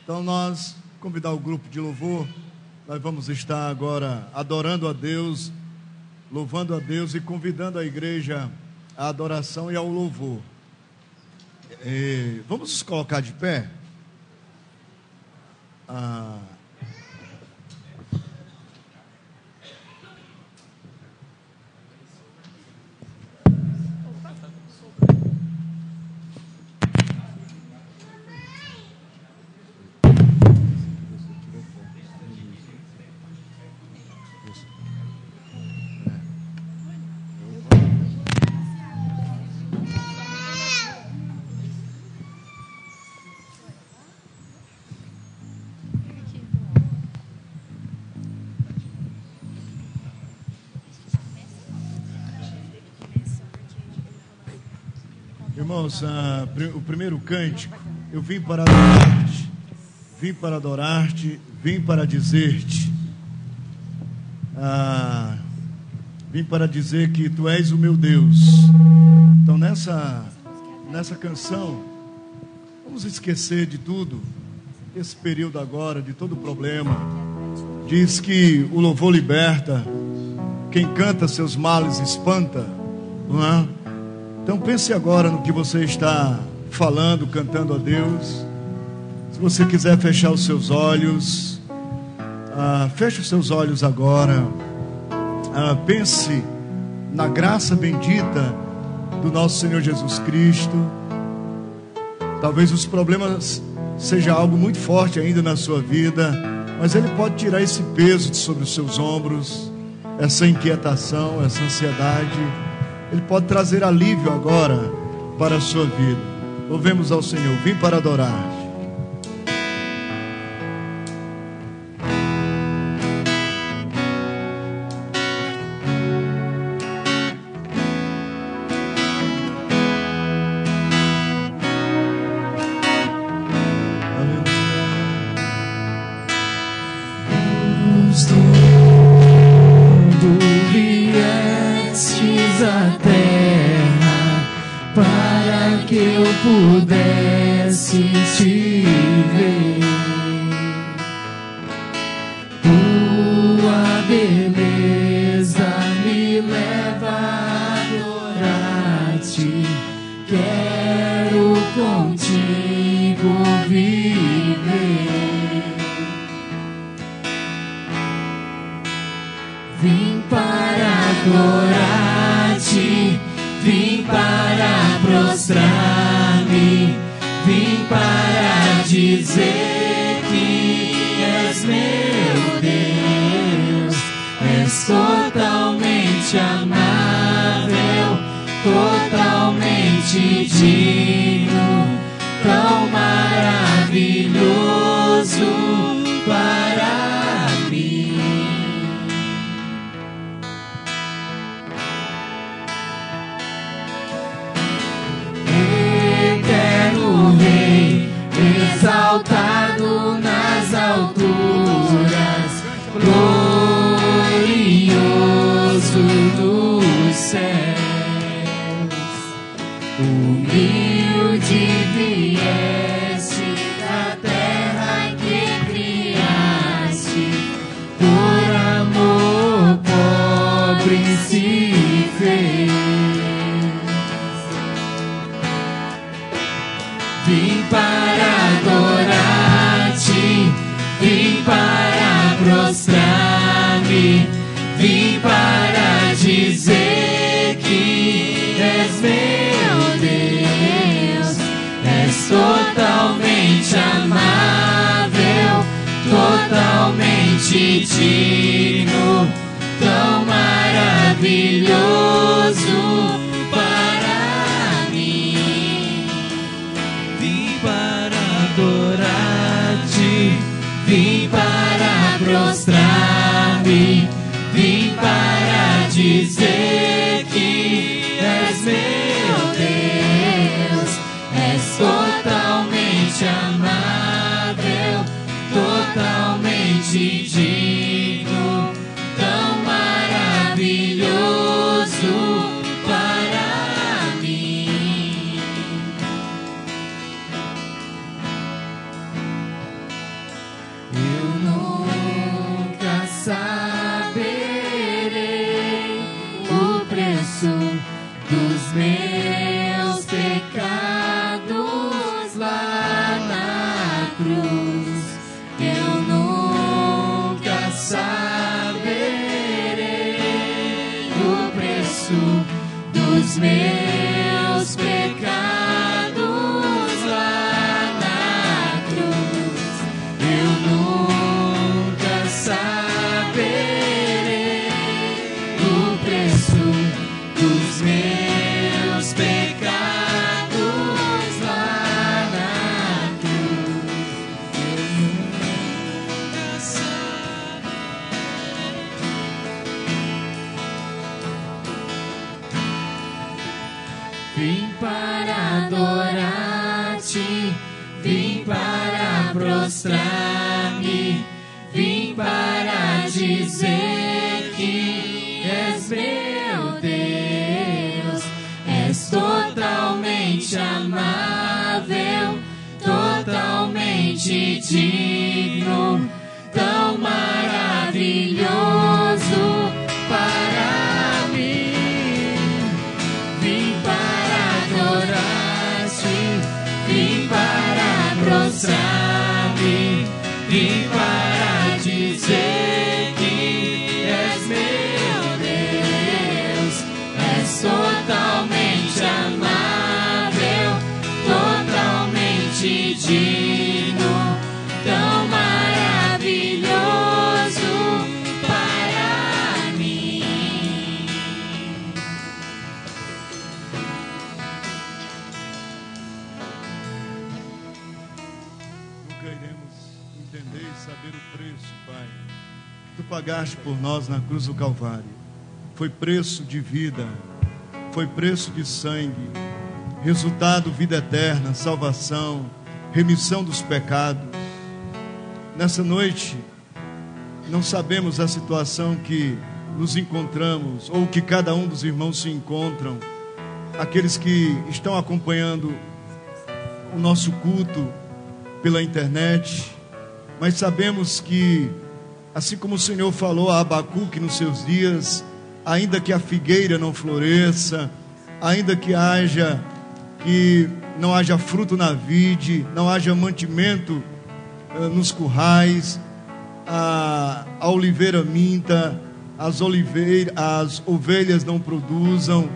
Então nós convidar o grupo de louvor Nós vamos estar agora adorando a Deus, louvando a Deus e convidando a igreja à adoração e ao louvor. Vamos nos colocar de pé? Irmãos, o primeiro cântico, eu vim para adorar-te, vim para adorar-te, vim para dizer-te, vim para dizer que tu és o meu Deus. Então nessa canção, vamos esquecer de tudo, esse período agora, de todo problema. Diz que o louvor liberta, quem canta seus males espanta, não é? Então pense agora no que você está falando, cantando a Deus. Se você quiser fechar os seus olhos, feche os seus olhos agora. Pense na graça bendita do nosso Senhor Jesus Cristo. Talvez os problemas seja algo muito forte ainda na sua vida, mas Ele pode tirar esse peso de sobre os seus ombros, essa inquietação, essa ansiedade. Ele pode trazer alívio agora para a sua vida. Louvemos ao Senhor. Vim para adorar. Pudesse te ver, tua beleza me leva a adorar-te. Quero contigo viver. Vim para adorar-te, vim para prostrar-me, vim para dizer que és meu Deus. És totalmente amável, totalmente digno, tão maravilhoso para mim. Eterno Rei, exaltado nas alturas, glorioso nos céus, humilde vieste da terra que criaste, por amor pobre se fez. Vim para adorar-te, vim para prostrar-me, vim para dizer que és meu Deus. És totalmente amável, totalmente digno, tão maravilhoso para mim. Vim para adorar-te, vim para prostrar-me, vim para dizer que és meu Deus. És totalmente amável, totalmente digno, tão maravilhoso para mim. Eu nunca dos meus pecados lá na cruz. Eu nunca saberei o preço dos meus pecados lá na cruz. Eu nunca vim para adorar-te, vim para prostrar-me, vim para dizer que és meu Deus, és totalmente amável, totalmente digno, tão maravilhoso para mim. Vim para adorar-te, vim para prostrar-me, vim para dizer que és meu Deus, és totalmente amável, totalmente digno, tão maravilhoso para mim. Nunca iremos entender e saber o preço, Pai, que Tu pagaste por nós na cruz do Calvário. Foi preço de vida, foi preço de sangue, resultado vida eterna, salvação, remissão dos pecados. Nessa noite, não sabemos a situação que nos encontramos, ou que cada um dos irmãos se encontram, aqueles que estão acompanhando o nosso culto pela internet, mas sabemos que, assim como o Senhor falou a Abacuque nos seus dias, ainda que a figueira não floresça, ainda que não haja fruto na vide, não haja mantimento nos currais, a oliveira minta, as ovelhas não produzam,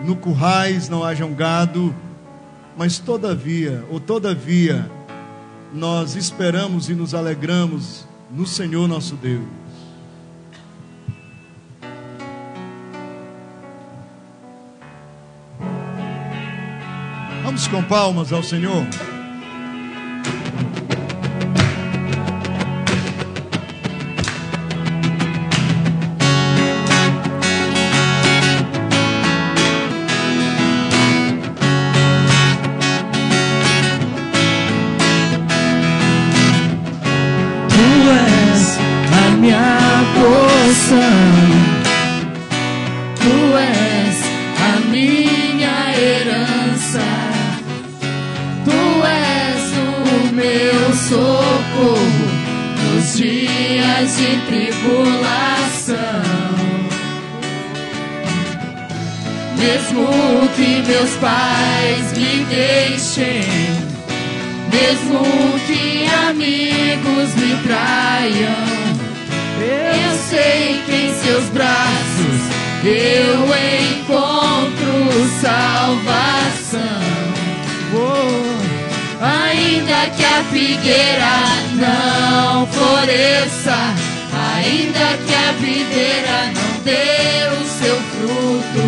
no currais não hajam gado, mas todavia, nós esperamos e nos alegramos no Senhor nosso Deus. Vamos com palmas ao Senhor. Tu és a minha herança, Tu és o meu socorro nos dias de tribulação. Mesmo que meus pais me deixem, mesmo que amigos me traiam, eu sei que em seus braços eu encontro salvação. Ainda que a figueira não floresça, ainda que a videira não dê o seu fruto,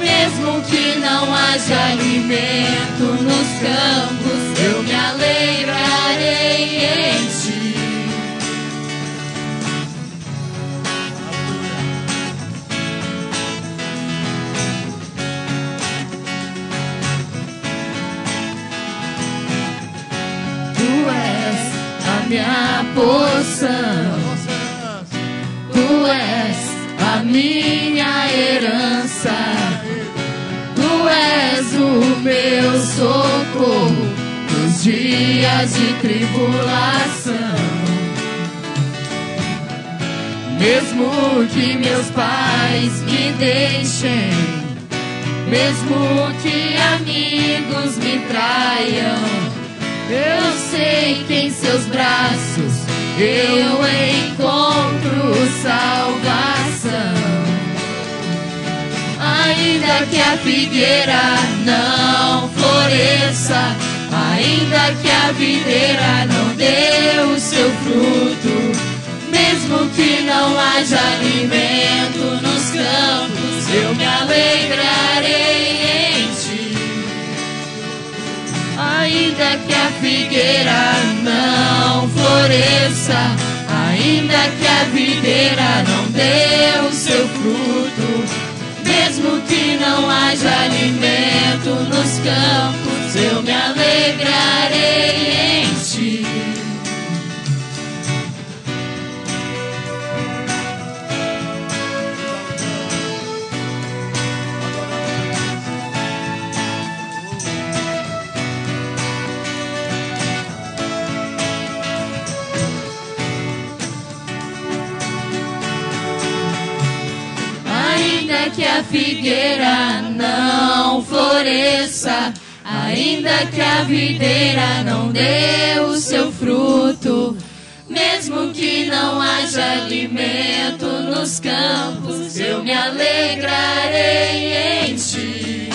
mesmo que não haja alimento nos campos, eu me alegrarei em ti. Tu és a minha porção, Tu és a minha herança, Tu és o meu socorro nos dias de tribulação. Mesmo que meus pais me deixem, mesmo que amigos me traiam, eu sei que em seus braços eu encontro salvação. Ainda Ainda que a figueira não floresça, ainda que a videira não dê o seu fruto, mesmo que não haja alimento nos campos, eu me alegrarei em ti. Ainda que a figueira não floresça, ainda que a videira não dê o seu fruto, mesmo que não haja alimento nos campos, eu me alegrarei em ti. Ainda que a figueira não floresça, ainda que a videira não dê o seu fruto, mesmo que não haja alimento nos campos, eu me alegrarei em ti.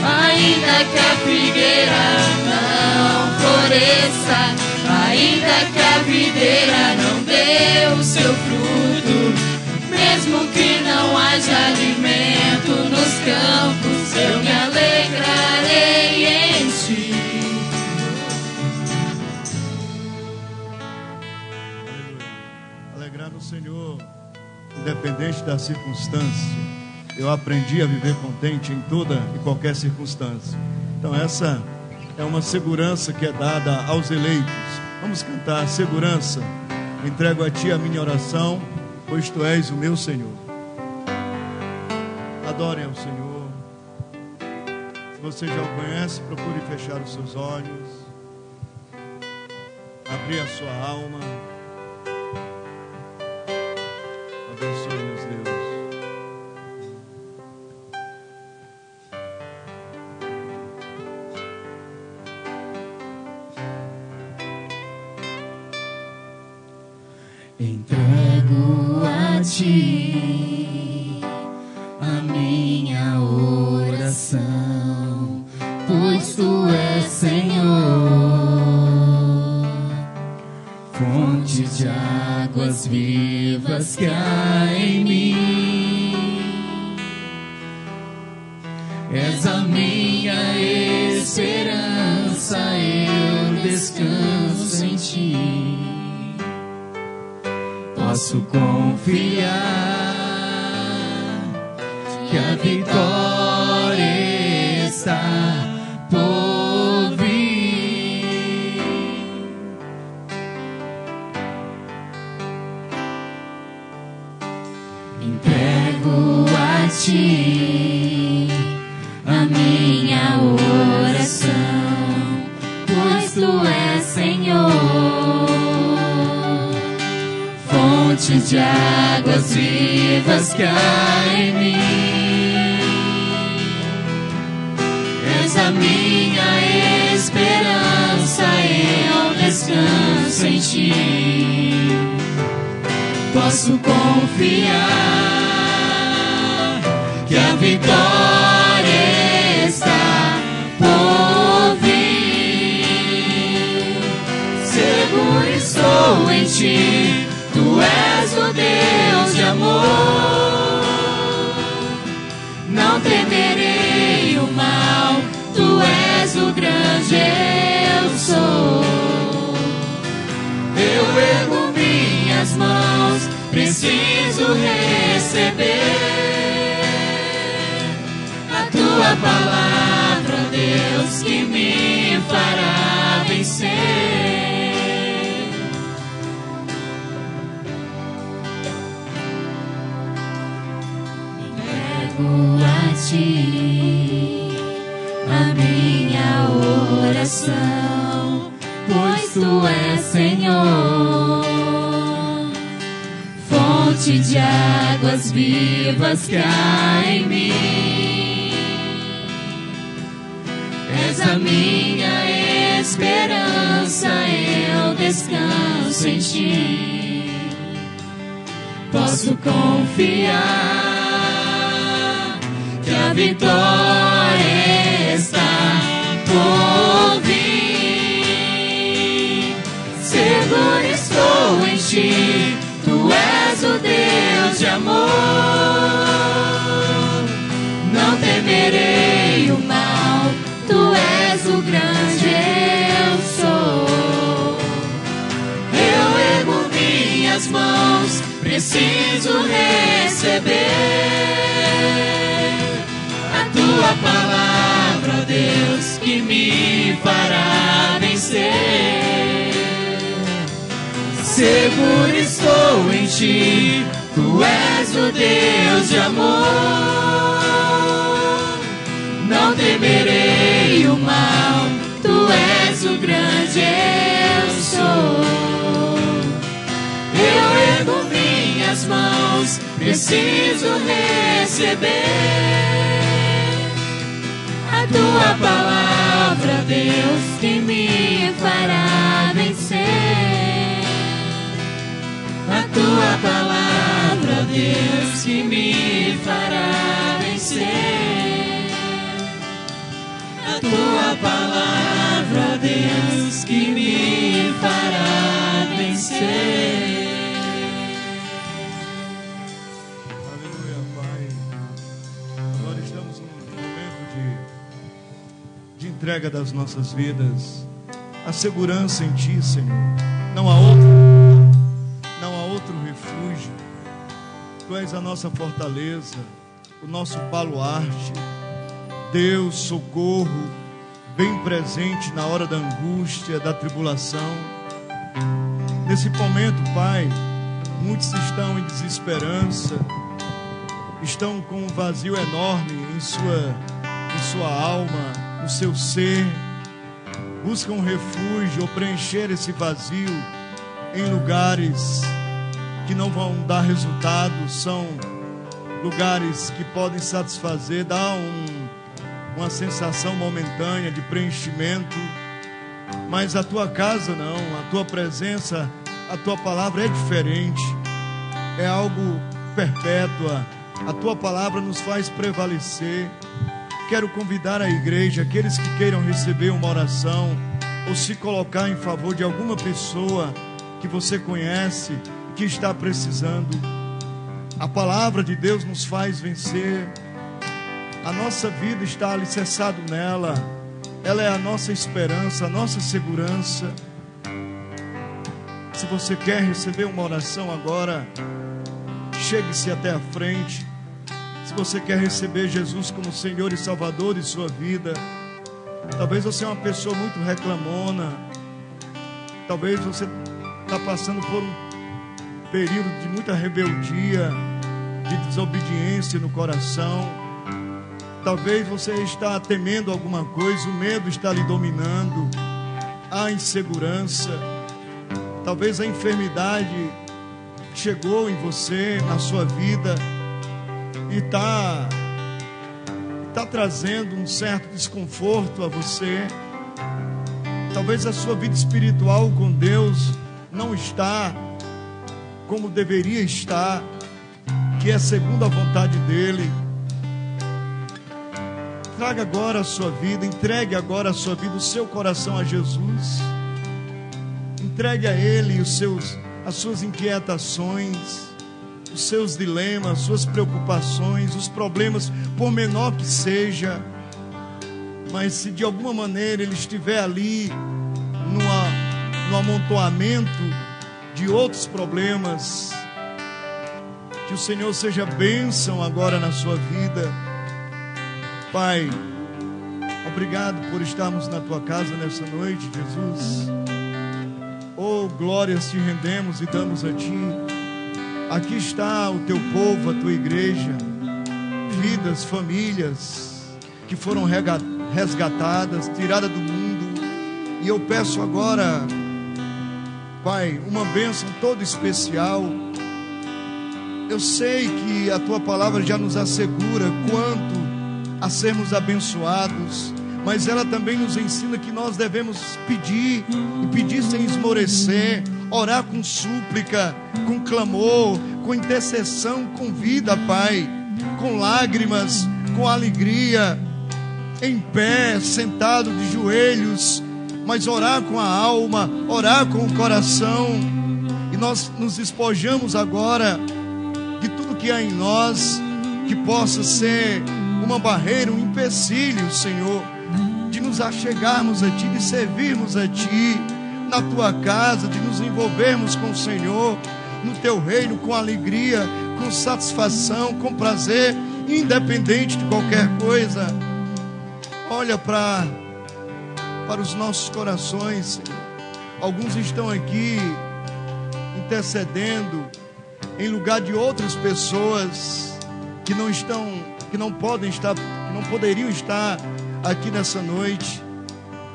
Ainda que a figueira não floresça, ainda que a videira não dê o seu fruto, mesmo que não haja alimento nos campos, eu me alegrarei em ti. Alegrar no Senhor, independente da circunstância. Eu aprendi a viver contente em toda e qualquer circunstância. Então essa é uma segurança que é dada aos eleitos. Vamos cantar segurança. Entrego a Ti a minha oração, pois Tu és o meu Senhor. Adorem ao Senhor. Se você já o conhece, procure fechar os seus olhos, abrir a sua alma. Abençoe-nos, Deus. Entrego a Ti a minha oração, pois Tu és Senhor, fonte de águas vivas que há em mim. És a minha esperança, eu descanso em Ti. Posso confiar que a vitória está por vir. Entrego a Ti a minha oração, pois Tu és Senhor, fonte de águas vivas que há em mim. És a minha esperança, eu descanso em Ti. Posso confiar que a vitória está por vir. Seguro estou em Ti, Tu és o Deus de amor. Não temerei o mal, Tu és o grande eu sou. Eu ergo minhas mãos, preciso receber a Tua palavra, Deus, que me fará vencer. A Ti a minha oração, pois Tu és Senhor, fonte de águas vivas que há em mim. És a minha esperança, eu descanso em Ti. Posso confiar vitória está por vir. Seguro estou em ti, tu és o Deus de amor. Não temerei o mal, tu és o grande eu sou. Eu ergo minhas mãos, preciso receber a tua palavra, Deus, que me fará vencer. Seguro estou em ti, tu és o Deus de amor. Não temerei o mal, tu és o grande eu sou. Eu ergo minhas mãos, preciso receber a tua palavra, Deus, que me fará vencer. A tua palavra, Deus, que me fará vencer. A tua palavra, Deus, que me fará vencer. Aleluia, Pai. Agora estamos num momento de entrega das nossas vidas. A segurança em Ti, Senhor. Não há outro refúgio. Tu és a nossa fortaleza, o nosso baluarte. Deus, socorro, bem presente na hora da angústia, da tribulação. Nesse momento, Pai, muitos estão em desesperança, estão com um vazio enorme em sua alma, no seu ser. Buscam refúgio ou preencher esse vazio em lugares que não vão dar resultado. São lugares que podem satisfazer, dar uma sensação momentânea de preenchimento, mas a tua casa não, a tua presença, a tua palavra é diferente, é algo perpétua. A tua palavra nos faz prevalecer. Quero convidar a igreja, aqueles que queiram receber uma oração ou se colocar em favor de alguma pessoa que você conhece, que está precisando. A palavra de Deus nos faz vencer. A nossa vida está alicerçada nela. Ela é a nossa esperança, a nossa segurança. Se você quer receber uma oração agora, chegue-se até a frente. Se você quer receber Jesus como Senhor e Salvador de sua vida, talvez você é uma pessoa muito reclamona, talvez você está passando por um período de muita rebeldia, de desobediência no coração. Talvez você está temendo alguma coisa, o medo está lhe dominando, a insegurança, talvez a enfermidade chegou em você, na sua vida, e está trazendo um certo desconforto a você. Talvez a sua vida espiritual com Deus não está como deveria estar, que é segundo a vontade dEle. Traga agora a sua vida, entregue agora a sua vida, o seu coração a Jesus. Entregue a Ele as suas inquietações, os seus dilemas, suas preocupações, os problemas, por menor que seja. Mas se de alguma maneira ele estiver ali no amontoamento de outros problemas, que o Senhor seja bênção agora na sua vida. Pai, obrigado por estarmos na tua casa nessa noite, Jesus. Oh, glórias te rendemos e damos a ti. Aqui está o teu povo, a tua igreja, vidas, famílias que foram resgatadas, tiradas do mundo. E eu peço agora, Pai, uma bênção toda especial. Eu sei que a tua palavra já nos assegura quanto a sermos abençoados, mas ela também nos ensina que nós devemos pedir, e pedir sem esmorecer, orar com súplica, com clamor, com intercessão, com vida, Pai, com lágrimas, com alegria, em pé, sentado de joelhos, mas orar com a alma, orar com o coração. E nós nos despojamos agora de tudo que há em nós que possa ser uma barreira, um empecilho, Senhor, de nos achegarmos a Ti, de servirmos a Ti na Tua casa, de nos envolvermos com o Senhor no Teu reino, com alegria, com satisfação, com prazer, independente de qualquer coisa. Olha para os nossos corações, Senhor. Alguns estão aqui intercedendo em lugar de outras pessoas que não poderiam estar aqui nessa noite.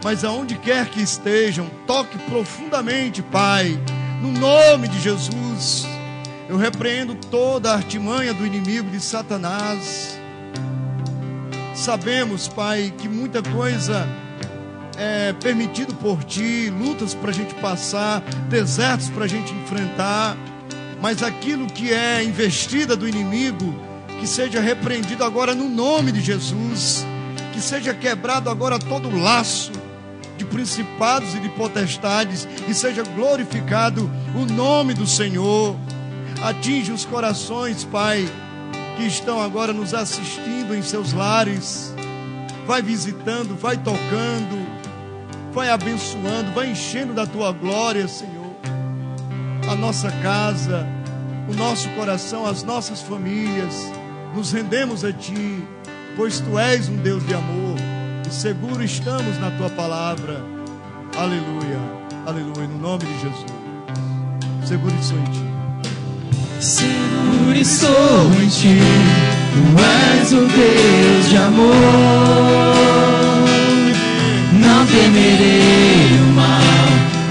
Mas aonde quer que estejam, toque profundamente, Pai, no nome de Jesus. Eu repreendo toda a artimanha do inimigo, de Satanás. Sabemos, Pai, que muita coisa é permitido por Ti, lutas para a gente passar, desertos para a gente enfrentar, mas aquilo que é investida do inimigo, que seja repreendido agora no nome de Jesus, que seja quebrado agora todo o laço de principados e de potestades, e seja glorificado o nome do Senhor. Atinge os corações, Pai, que estão agora nos assistindo em seus lares. Vai visitando, vai tocando, vai abençoando, vai enchendo da Tua glória, Senhor, a nossa casa, o nosso coração, as nossas famílias. Nos rendemos a Ti, pois Tu és um Deus de amor, e seguro estamos na Tua palavra. Aleluia, aleluia, no nome de Jesus. Seguro estou em Ti. Seguro estou em Ti, Tu és o Deus de amor. Não temerei o mal,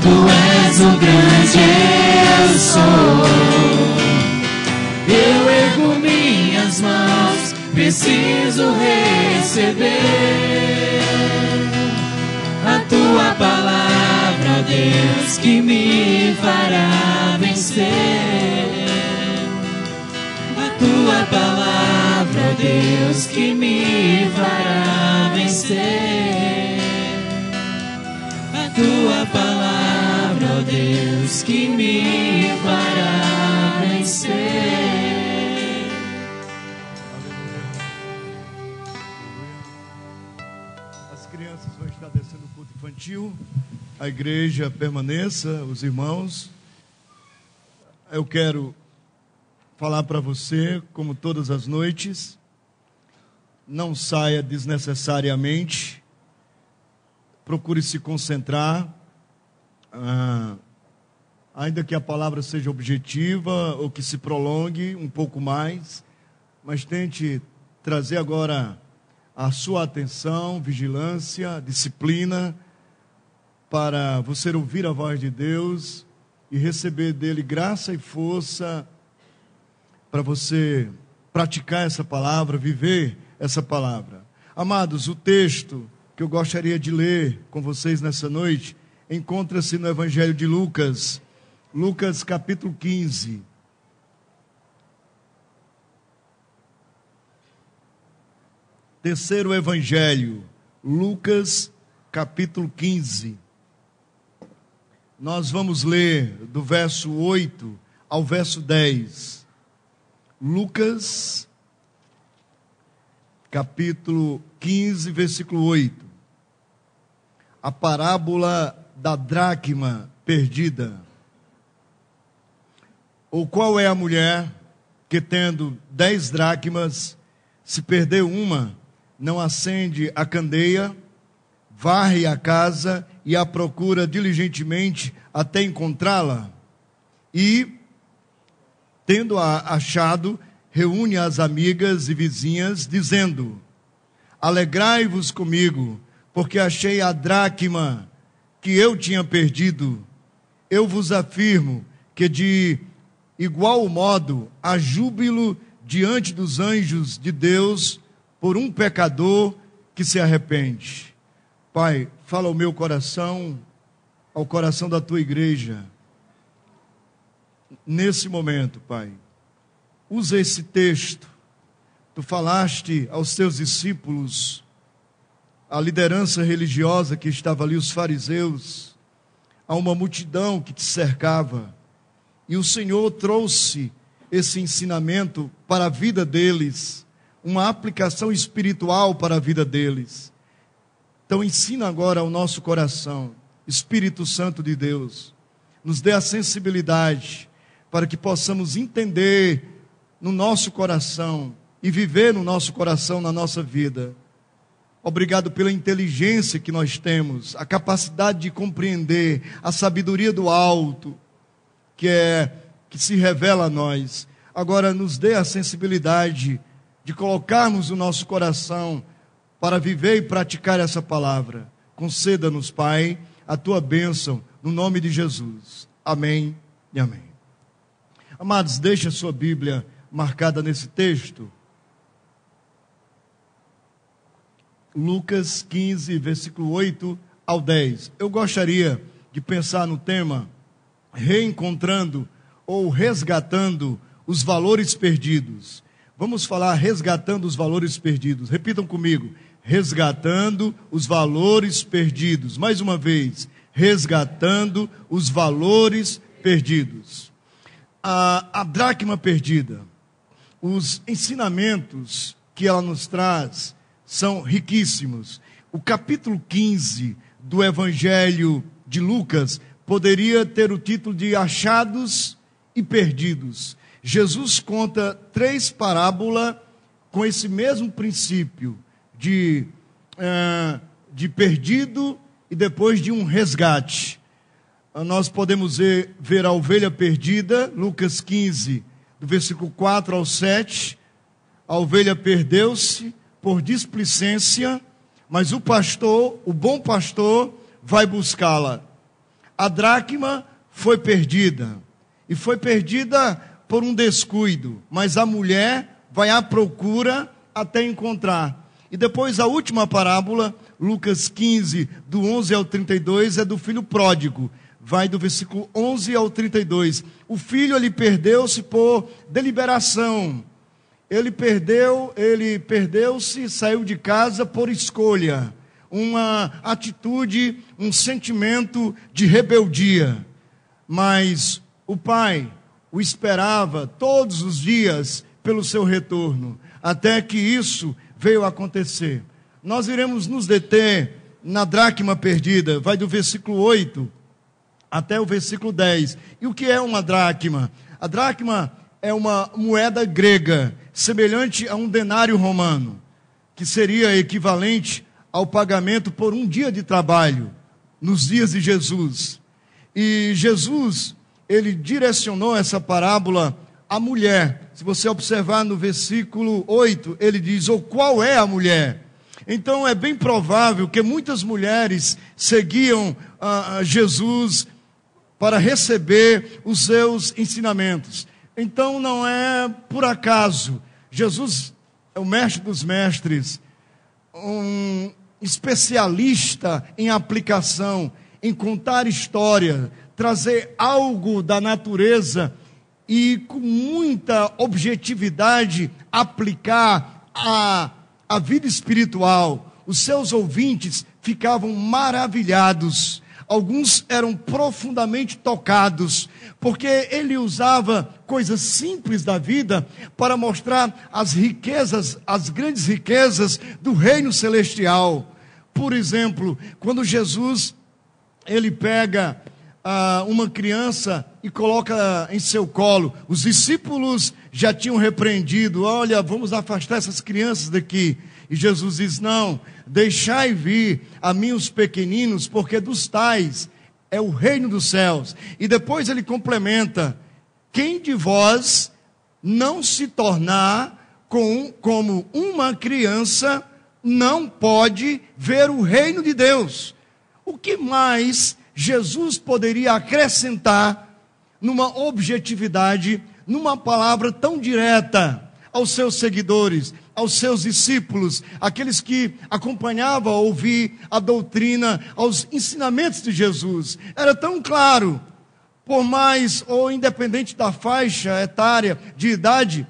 Tu és o grande eu sou. Eu ergo minhas mãos, preciso receber a Tua palavra, Deus, que me fará vencer. A Tua palavra, Deus, que me fará vencer. A Tua palavra, Deus, que me fará vencer. As crianças vão estar descendo o culto infantil, a igreja permaneça, os irmãos. Eu quero falar para você, como todas as noites, não saia desnecessariamente, procure se concentrar, ainda que a palavra seja objetiva ou que se prolongue um pouco mais, mas tente trazer agora a sua atenção, vigilância, disciplina, para você ouvir a voz de Deus e receber dele graça e força para você praticar essa palavra, viver essa palavra. Amados, o texto que eu gostaria de ler com vocês nessa noite encontra-se no Evangelho de Lucas, Lucas capítulo 15. Terceiro Evangelho, Lucas capítulo 15. Nós vamos ler do verso 8 ao verso 10. Lucas capítulo 15, versículo 8. A parábola da dracma perdida. Ou qual é a mulher que, tendo 10 dracmas, se perder uma, não acende a candeia, varre a casa e a procura diligentemente até encontrá-la? E, tendo-a achado, reúne as amigas e vizinhas, dizendo: alegrai-vos comigo, porque achei a dracma que eu tinha perdido. Eu vos afirmo que de igual modo há júbilo diante dos anjos de Deus por um pecador que se arrepende. Pai, fala ao meu coração, ao coração da Tua igreja, nesse momento, Pai. Usa esse texto Tu falaste aos teus discípulos, a liderança religiosa que estava ali, os fariseus, a uma multidão que te cercava, e o Senhor trouxe esse ensinamento para a vida deles, uma aplicação espiritual para a vida deles. Então ensina agora ao nosso coração, Espírito Santo de Deus, nos dê a sensibilidade para que possamos entender no nosso coração e viver no nosso coração, na nossa vida. Obrigado pela inteligência que nós temos, a capacidade de compreender, a sabedoria do alto, que se revela a nós. Agora nos dê a sensibilidade de colocarmos o nosso coração para viver e praticar essa palavra. Conceda-nos, Pai, a tua bênção, no nome de Jesus. Amém e amém. Amados, deixe a sua Bíblia marcada nesse texto. Lucas 15, versículo 8 ao 10. Eu gostaria de pensar no tema reencontrando ou resgatando os valores perdidos. Vamos falar resgatando os valores perdidos. Repitam comigo. Resgatando os valores perdidos. Mais uma vez. Resgatando os valores perdidos. A dracma perdida. Os ensinamentos que ela nos traz são riquíssimos. O capítulo 15 do Evangelho de Lucas poderia ter o título de Achados e Perdidos. Jesus conta 3 parábolas com esse mesmo princípio de perdido e depois de um resgate. Nós podemos ver a ovelha perdida, Lucas 15, do versículo 4 ao 7. A ovelha perdeu-se por displicência, mas o pastor, o bom pastor, vai buscá-la. A dracma foi perdida, e foi perdida por um descuido, mas a mulher vai à procura até encontrar. E depois a última parábola, Lucas 15, do 11 ao 32, é do filho pródigo. Vai do versículo 11 ao 32. O filho, ele perdeu-se por deliberação. Ele perdeu-se, saiu de casa por escolha. Uma atitude, um sentimento de rebeldia. Mas o pai o esperava todos os dias pelo seu retorno, até que isso veio a acontecer. Nós iremos nos deter na dracma perdida, vai do versículo 8 até o versículo 10. E o que é uma dracma? A dracma é uma moeda grega, semelhante a um denário romano, que seria equivalente ao pagamento por um dia de trabalho, nos dias de Jesus. E Jesus, ele direcionou essa parábola à mulher. Se você observar no versículo 8, ele diz, ou qual é a mulher? Então é bem provável que muitas mulheres seguiam a Jesus para receber os seus ensinamentos. Então não é por acaso. Jesus é o mestre dos mestres, um especialista em aplicação, em contar história, trazer algo da natureza e com muita objetividade aplicar a vida espiritual. Os seus ouvintes ficavam maravilhados. Alguns eram profundamente tocados, porque ele usava coisas simples da vida para mostrar as riquezas, as grandes riquezas do reino celestial. Por exemplo, quando Jesus, ele pega uma criança e coloca em seu colo, os discípulos já tinham repreendido, olha, vamos afastar essas crianças daqui. E Jesus diz, não, deixai vir a mim os pequeninos, porque dos tais é o reino dos céus. E depois ele complementa, quem de vós não se tornar como uma criança, não pode ver o reino de Deus. O que mais Jesus poderia acrescentar numa objetividade, numa palavra tão direta aos seus seguidores, aos seus discípulos, aqueles que acompanhavam a ouvir a doutrina, aos ensinamentos de Jesus? Era tão claro, por mais ou independente da faixa etária de idade,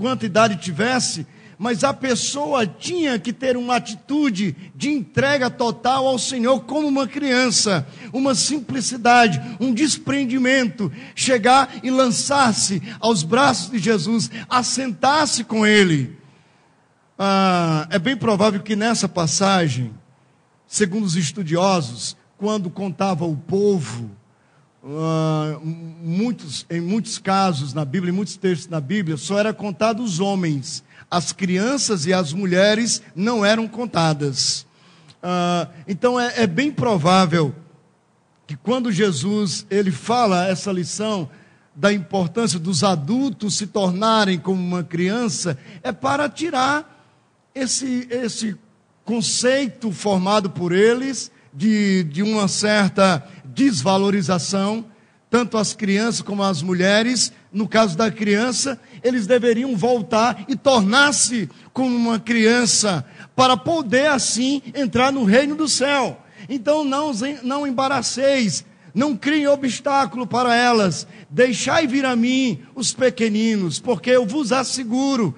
quanta idade tivesse, mas a pessoa tinha que ter uma atitude de entrega total ao Senhor como uma criança, uma simplicidade, um desprendimento, chegar e lançar-se aos braços de Jesus, assentar-se com Ele. É bem provável que nessa passagem, segundo os estudiosos, quando contava o povo, em muitos casos na Bíblia, em muitos textos na Bíblia, só era contado os homens. As crianças e as mulheres não eram contadas. Então é bem provável que quando Jesus ele fala essa lição da importância dos adultos se tornarem como uma criança, é para tirar esse conceito formado por eles de uma certa desvalorização, tanto as crianças como as mulheres. No caso da criança, eles deveriam voltar e tornar-se como uma criança, para poder assim entrar no reino do céu. Então não embaraceis, não criem obstáculo para elas, deixai vir a mim os pequeninos, porque eu vos asseguro,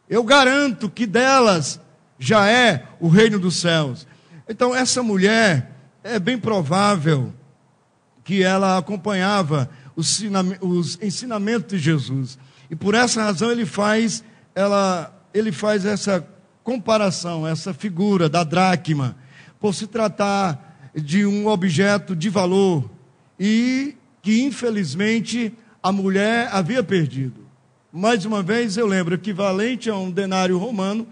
eu garanto que delas já é o reino dos céus. Então essa mulher, é bem provável que ela acompanhava os ensinamentos de Jesus. E por essa razão ele faz essa comparação, essa figura da dracma, por se tratar de um objeto de valor e que infelizmente a mulher havia perdido. Mais uma vez eu lembro, equivalente a um denário romano,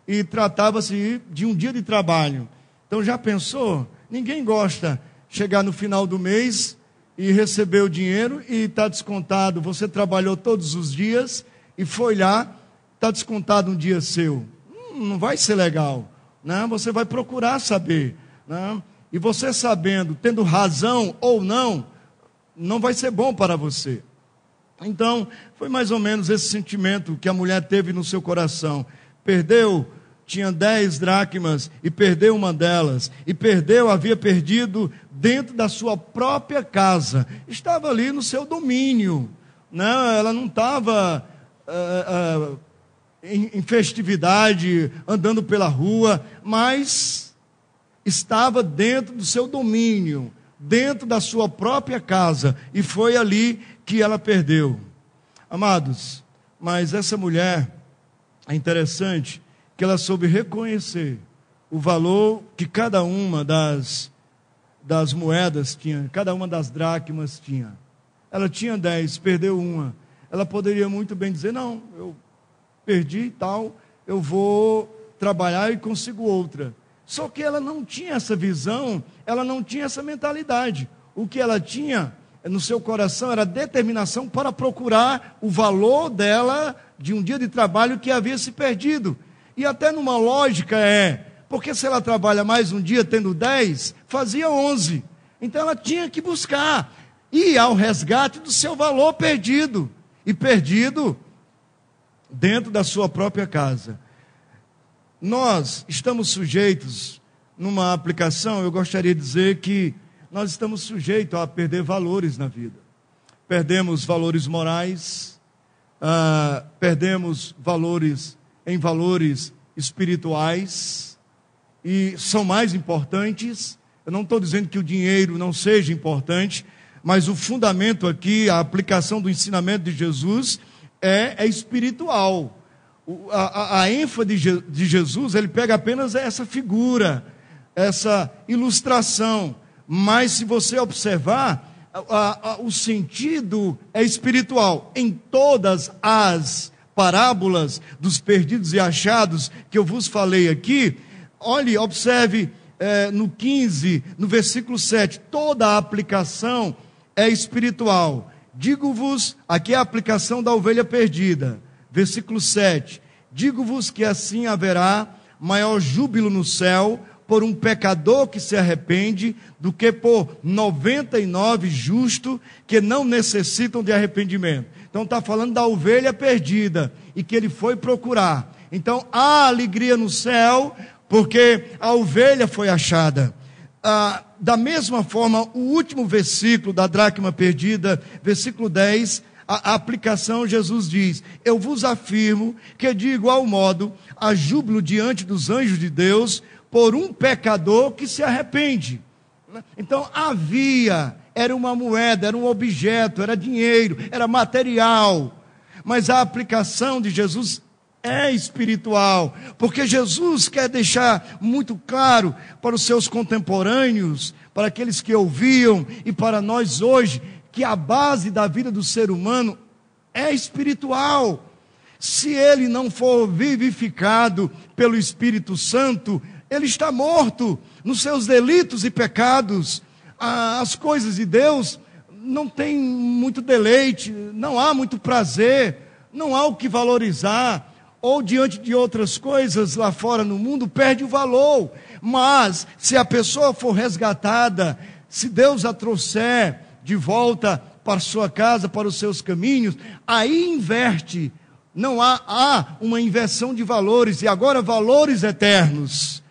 e tratava-se de um dia de trabalho. Então já pensou? Ninguém gosta de chegar no final do mês e receber o dinheiro e está descontado. Você trabalhou todos os dias e foi lá, está descontado um dia seu. Não vai ser legal, né? Você vai procurar saber, né? E você sabendo, tendo razão ou não, não vai ser bom para você. Então, foi mais ou menos esse sentimento que a mulher teve no seu coração. Tinha 10 dracmas e perdeu uma delas. E havia perdido dentro da sua própria casa. Estava ali no seu domínio, né? Ela não estava em festividade, andando pela rua, mas estava dentro do seu domínio, dentro da sua própria casa. E foi ali que ela perdeu. Amados, mas essa mulher, é interessante que ela soube reconhecer o valor que cada uma das moedas tinha, cada uma das dracmas tinha. Ela tinha 10, perdeu uma. Ela poderia muito bem dizer, não, eu perdi e tal, eu vou trabalhar e consigo outra. Só que ela não tinha essa visão, ela não tinha essa mentalidade. O que ela tinha no seu coração era determinação para procurar o valor dela de um dia de trabalho que havia se perdido. E até numa lógica porque se ela trabalha mais um dia tendo 10, fazia 11. Então ela tinha que buscar ir ao resgate do seu valor perdido. E perdido dentro da sua própria casa. Nós estamos sujeitos, numa aplicação, eu gostaria de dizer que nós estamos sujeitos a perder valores na vida. Perdemos valores morais, perdemos valores espirituais, e são mais importantes. Eu não estou dizendo que o dinheiro não seja importante, mas o fundamento aqui, a aplicação do ensinamento de Jesus é espiritual. A ênfase de Jesus, ele pega apenas essa figura, essa ilustração, mas se você observar, o sentido é espiritual. Em todas as parábolas dos perdidos e achados que eu vos falei aqui, olhe, observe no 15, no versículo 7, toda a aplicação é espiritual. Digo-vos, aqui é a aplicação da ovelha perdida, versículo 7, digo-vos que assim haverá maior júbilo no céu por um pecador que se arrepende, do que por 99 justos que não necessitam de arrependimento. Então está falando da ovelha perdida, e que ele foi procurar. Então há alegria no céu, porque a ovelha foi achada. Da mesma forma, o último versículo da dracma perdida, versículo 10, a aplicação, Jesus diz: eu vos afirmo que de igual modo há júbilo diante dos anjos de Deus por um pecador que se arrepende. Então era uma moeda, era um objeto, era dinheiro, era material, mas a aplicação de Jesus é espiritual, porque Jesus quer deixar muito claro para os seus contemporâneos, para aqueles que ouviam e para nós hoje, que a base da vida do ser humano é espiritual. Se ele não for vivificado pelo Espírito Santo, ele está morto nos seus delitos e pecados. As coisas de Deus não tem muito deleite, não há muito prazer, não há o que valorizar, ou diante de outras coisas lá fora no mundo, perde o valor. Mas, se a pessoa for resgatada, se Deus a trouxer de volta para sua casa, para os seus caminhos, aí inverte. Não há uma inversão de valores, e agora valores eternos.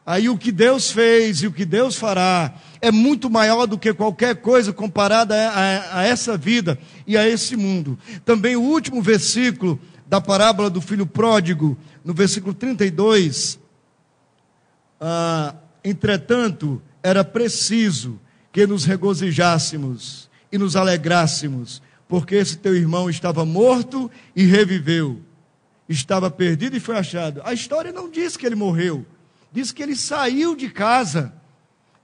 Aí o que Deus fez e o que Deus fará é muito maior do que qualquer coisa comparada a essa vida e a esse mundo. Também o último versículo da parábola do filho pródigo, no versículo 32, entretanto, era preciso que nos regozijássemos e nos alegrássemos, porque esse teu irmão estava morto e reviveu, estava perdido e foi achado. A história não diz que ele morreu, diz que ele saiu de casa,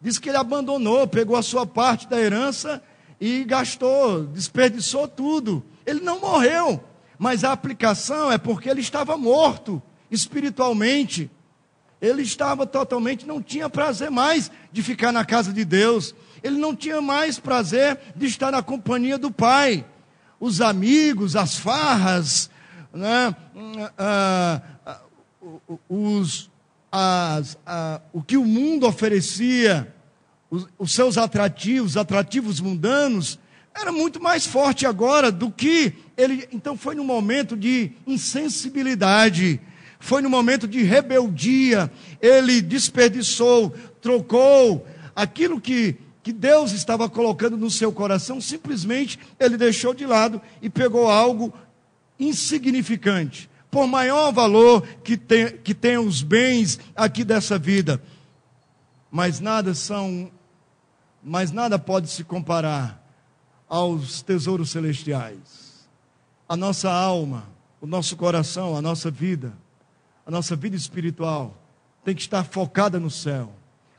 diz que ele abandonou, pegou a sua parte da herança e gastou, desperdiçou tudo. Ele não morreu, mas a aplicação é porque ele estava morto espiritualmente. Ele estava totalmente, não tinha prazer mais de ficar na casa de Deus. Ele não tinha mais prazer de estar na companhia do Pai. Os amigos, as farras, né? O que o mundo oferecia, os seus atrativos mundanos, era muito mais forte agora do que ele. Então foi num momento de insensibilidade, foi num momento de rebeldia. Ele desperdiçou, trocou aquilo que Deus estava colocando no seu coração, simplesmente ele deixou de lado e pegou algo insignificante, por maior valor que tenham os bens aqui dessa vida. Mas nada pode se comparar aos tesouros celestiais. A nossa alma, o nosso coração, a nossa vida espiritual tem que estar focada no céu.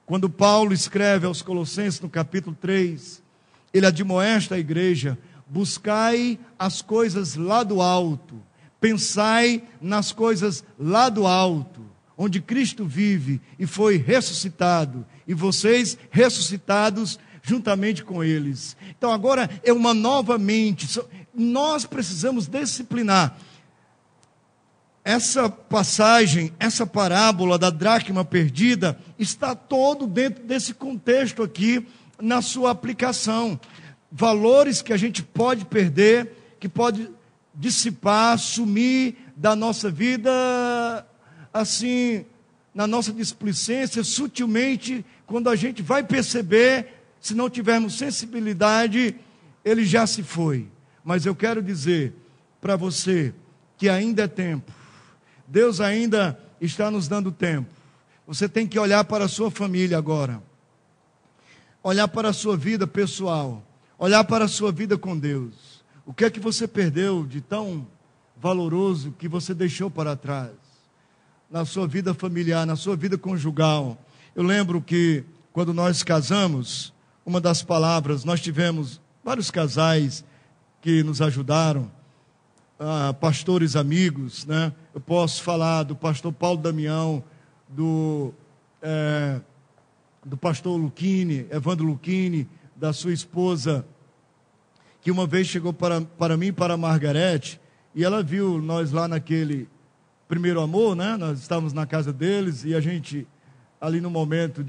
Quando Paulo escreve aos Colossenses no capítulo 3, ele admoesta a igreja: buscai as coisas lá do alto, pensai nas coisas lá do alto, onde Cristo vive e foi ressuscitado, e vocês ressuscitados juntamente com eles. Então agora é uma nova mente. Nós precisamos disciplinar. Essa passagem, essa parábola da dracma perdida, está todo dentro desse contexto aqui, na sua aplicação. Valores que a gente pode perder, que pode dissipar, sumir da nossa vida, assim, na nossa displicência, sutilmente, quando a gente vai perceber, se não tivermos sensibilidade, ele já se foi. Mas eu quero dizer para você que ainda é tempo. Deus ainda está nos dando tempo. Você tem que olhar para a sua família agora. Olhar para a sua vida pessoal. Olhar para a sua vida com Deus. O que é que você perdeu de tão valoroso que você deixou para trás? Na sua vida familiar, na sua vida conjugal. Eu lembro que quando nós casamos, uma das palavras, nós tivemos vários casais que nos ajudaram, pastores amigos, né? Eu posso falar do pastor Paulo Damião, do pastor Luquini, Evandro Luquini, da sua esposa, que uma vez chegou para mim e para a Margarete, e ela viu nós lá naquele primeiro amor, né? Nós estávamos na casa deles, e a gente, ali no momento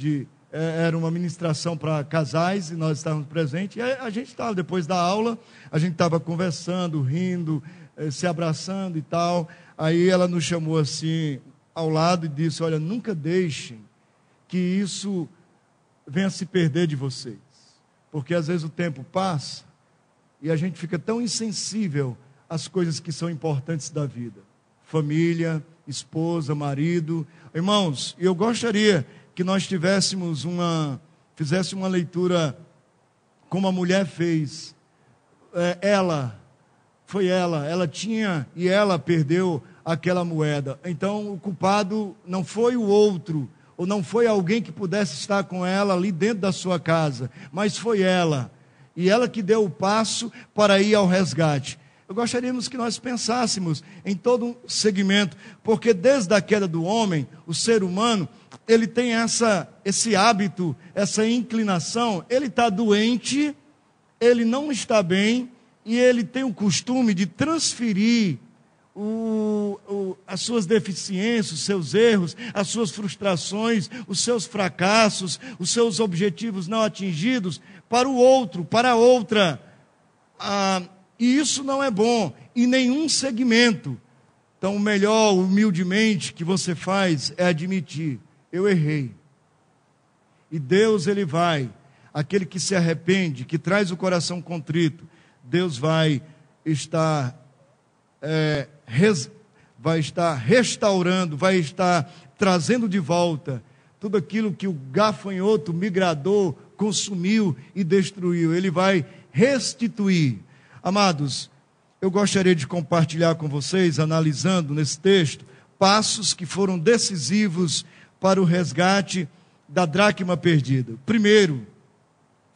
era uma ministração para casais, e nós estávamos presentes, e a gente estava, depois da aula, a gente estava conversando, rindo, se abraçando e tal. Aí ela nos chamou assim ao lado e disse: olha, nunca deixem que isso venha se perder de vocês, porque às vezes o tempo passa e a gente fica tão insensível às coisas que são importantes da vida. Família, esposa, marido. Irmãos, eu gostaria que nós fizéssemos uma leitura como a mulher fez. Ela tinha e ela perdeu aquela moeda. Então o culpado não foi o outro, ou não foi alguém que pudesse estar com ela ali dentro da sua casa, mas foi ela. E ela que deu o passo para ir ao resgate. Eu gostaríamos que nós pensássemos em todo um segmento, porque desde a queda do homem, o ser humano, ele tem esse hábito, essa inclinação, ele está doente, ele não está bem, e ele tem o costume de transferir as suas deficiências, os seus erros, as suas frustrações, os seus fracassos, os seus objetivos não atingidos para o outro, para a outra. E isso não é bom em nenhum segmento. Então, o melhor, humildemente, que você faz é admitir: eu errei. E Deus, Ele vai, aquele que se arrepende, que traz o coração contrito, Deus vai estar restaurando, vai estar trazendo de volta tudo aquilo que o gafanhoto, migrador, consumiu e destruiu. Ele vai restituir. Amados, eu gostaria de compartilhar com vocês, analisando nesse texto, passos que foram decisivos para o resgate da dracma perdida. Primeiro,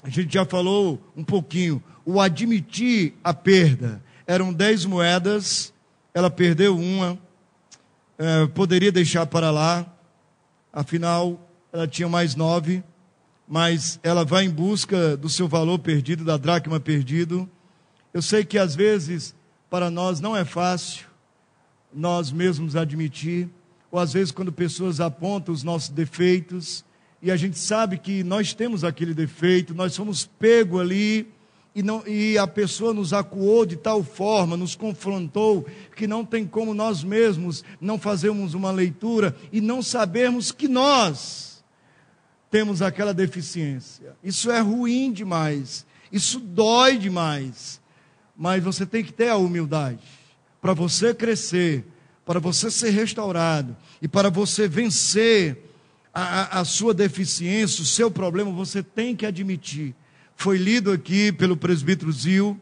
a gente já falou um pouquinho, o admitir a perda. Eram 10 moedas, ela perdeu uma, poderia deixar para lá, afinal, ela tinha mais 9, mas ela vai em busca do seu valor perdido, da dracma perdido. Eu sei que às vezes, para nós não é fácil, nós mesmos admitir, ou às vezes quando pessoas apontam os nossos defeitos, e a gente sabe que nós temos aquele defeito, nós somos pegos ali, e a pessoa nos acuou de tal forma, nos confrontou, que não tem como nós mesmos não fazermos uma leitura e não sabermos que nós temos aquela deficiência. Isso é ruim demais, isso dói demais, mas você tem que ter a humildade para você crescer, para você ser restaurado e para você vencer a sua deficiência, o seu problema. Você tem que admitir. Foi lido aqui pelo presbítero Zil,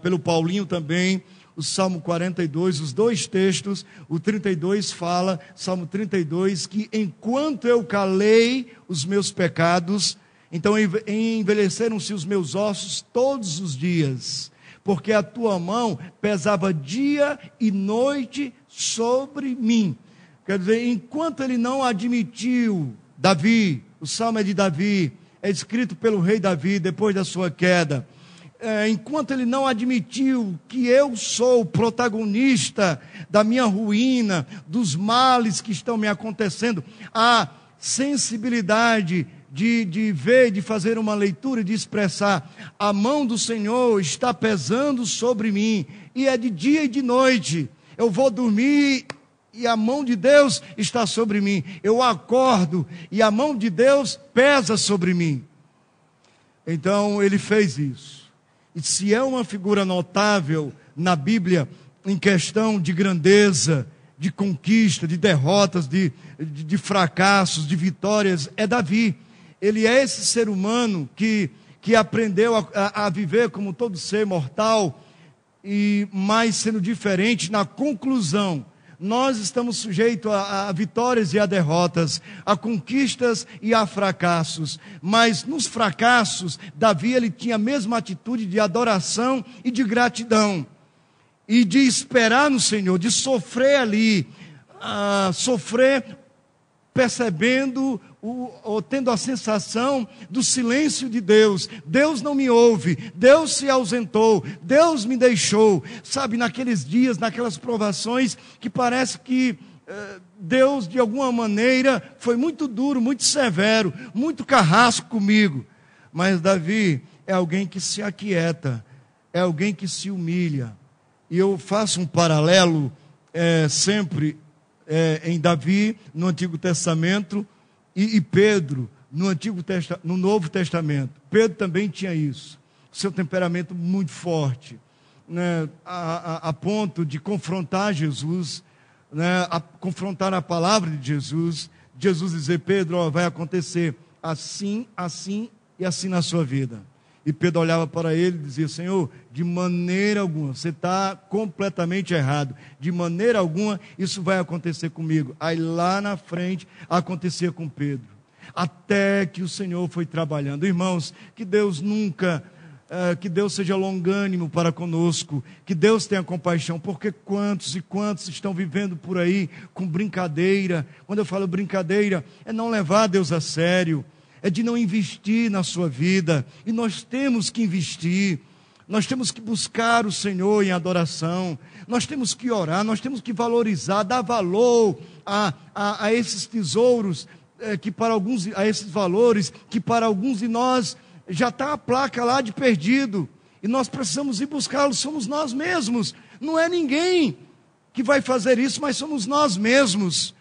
pelo Paulinho também, o Salmo 42, os 2 textos. O 32 fala, Salmo 32, que enquanto eu calei os meus pecados, então envelheceram-se os meus ossos todos os dias, porque a tua mão pesava dia e noite sobre mim. Quer dizer, enquanto ele não admitiu, Davi, o Salmo é de Davi, é escrito pelo rei Davi depois da sua queda. Enquanto ele não admitiu que eu sou o protagonista da minha ruína, dos males que estão me acontecendo, a sensibilidade de ver, de fazer uma leitura e de expressar: a mão do Senhor está pesando sobre mim, e é de dia e de noite. Eu vou dormir e a mão de Deus está sobre mim. Eu acordo e a mão de Deus pesa sobre mim. Então ele fez isso. E se é uma figura notável na Bíblia em questão de grandeza, de conquista, de derrotas, de fracassos, de vitórias, é Davi. Ele é esse ser humano que aprendeu a viver como todo ser mortal, e mais sendo diferente na conclusão. Nós estamos sujeitos a vitórias e a derrotas, a conquistas e a fracassos. Mas nos fracassos, Davi ele tinha a mesma atitude de adoração e de gratidão. E de esperar no Senhor, de sofrer ali, sofrer percebendo ou tendo a sensação do silêncio de Deus. Deus não me ouve, Deus se ausentou, Deus me deixou. Sabe, naqueles dias, naquelas provações, que parece que Deus de alguma maneira foi muito duro, muito severo, muito carrasco comigo. Mas Davi é alguém que se aquieta, é alguém que se humilha. E eu faço um paralelo sempre em Davi no Antigo Testamento e Pedro no Novo Testamento. Pedro também tinha isso. seu temperamento muito forte, né, a ponto de confrontar Jesus, né, a confrontar a palavra de Jesus. Jesus dizer: Pedro, ó, vai acontecer assim, assim e assim na sua vida. E Pedro olhava para ele e dizia: Senhor, de maneira alguma, você está completamente errado, de maneira alguma isso vai acontecer comigo. Aí lá na frente acontecia com Pedro, até que o Senhor foi trabalhando. Irmãos, que Deus nunca, que Deus seja longânimo para conosco, que Deus tenha compaixão, porque quantos e quantos estão vivendo por aí com brincadeira. Quando eu falo brincadeira, é não levar Deus a sério, é de não investir na sua vida. E nós temos que investir, nós temos que buscar o Senhor em adoração, nós temos que orar, nós temos que valorizar, dar valor a esses tesouros, que para alguns, a esses valores, que para alguns de nós já está a placa lá de perdido, e nós precisamos ir buscá-los. Somos nós mesmos, não é ninguém que vai fazer isso, mas somos nós mesmos.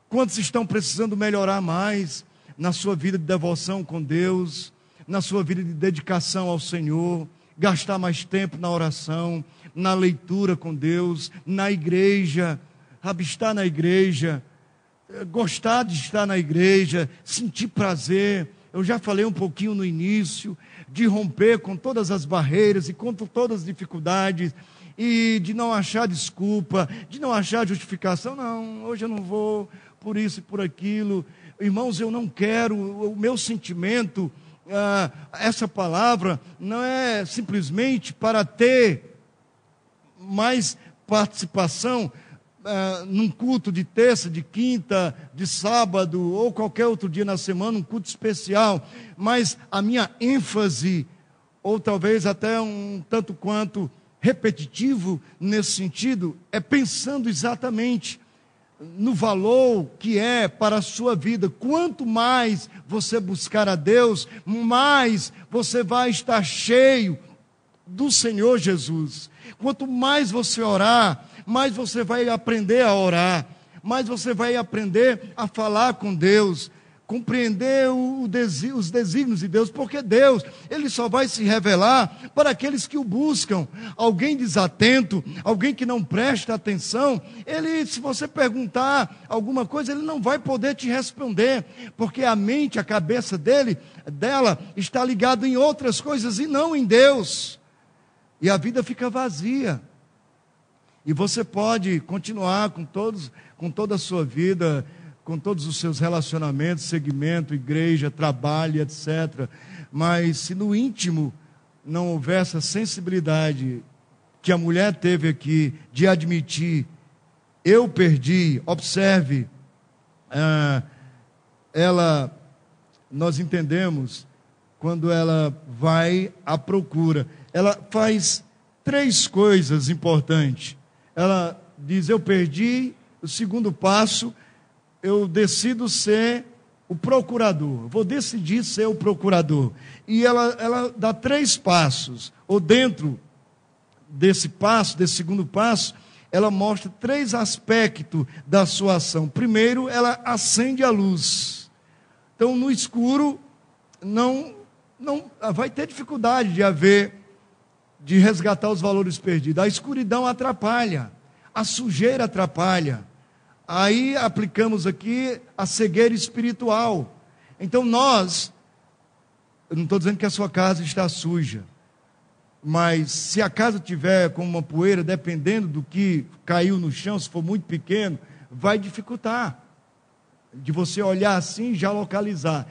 Quantos estão precisando melhorar mais na sua vida de devoção com Deus, na sua vida de dedicação ao Senhor, gastar mais tempo na oração, na leitura com Deus, na igreja, estar na igreja, gostar de estar na igreja, sentir prazer. Eu já falei um pouquinho no início, de romper com todas as barreiras e com todas as dificuldades, e de não achar desculpa, de não achar justificação. Não, hoje eu não vou por isso e por aquilo. Irmãos, eu não quero, o meu sentimento, essa palavra não é simplesmente para ter mais participação num culto de terça, de quinta, de sábado ou qualquer outro dia na semana, um culto especial, mas a minha ênfase, ou talvez até um tanto quanto repetitivo nesse sentido, é pensando exatamente no valor que é para a sua vida. Quanto mais você buscar a Deus, mais você vai estar cheio do Senhor Jesus. Quanto mais você orar, mais você vai aprender a orar, mais você vai aprender a falar com Deus, compreender os desígnios de Deus, porque Deus, Ele só vai se revelar para aqueles que o buscam. Alguém desatento, alguém que não presta atenção, se você perguntar alguma coisa, ele não vai poder te responder, porque a mente, a cabeça dela está ligada em outras coisas e não em Deus, e a vida fica vazia. E você pode continuar com toda a sua vida, com todos os seus relacionamentos, segmento, igreja, trabalho, etc. Mas se no íntimo não houver essa sensibilidade que a mulher teve aqui, de admitir: eu perdi. Observe, nós entendemos, quando ela vai à procura, ela faz 3 coisas importantes. Ela diz: eu perdi. O segundo passo: eu decido ser o procurador, vou decidir ser o procurador. E ela dá 3 passos, ou dentro desse passo, desse segundo passo, ela mostra 3 aspectos da sua ação. Primeiro, ela acende a luz. Então, no escuro, não vai ter dificuldade de resgatar os valores perdidos. A escuridão atrapalha, a sujeira atrapalha. Aí aplicamos aqui a cegueira espiritual. Então eu não estou dizendo que a sua casa está suja, mas se a casa tiver com uma poeira, dependendo do que caiu no chão, se for muito pequeno, vai dificultar de você olhar assim e já localizar.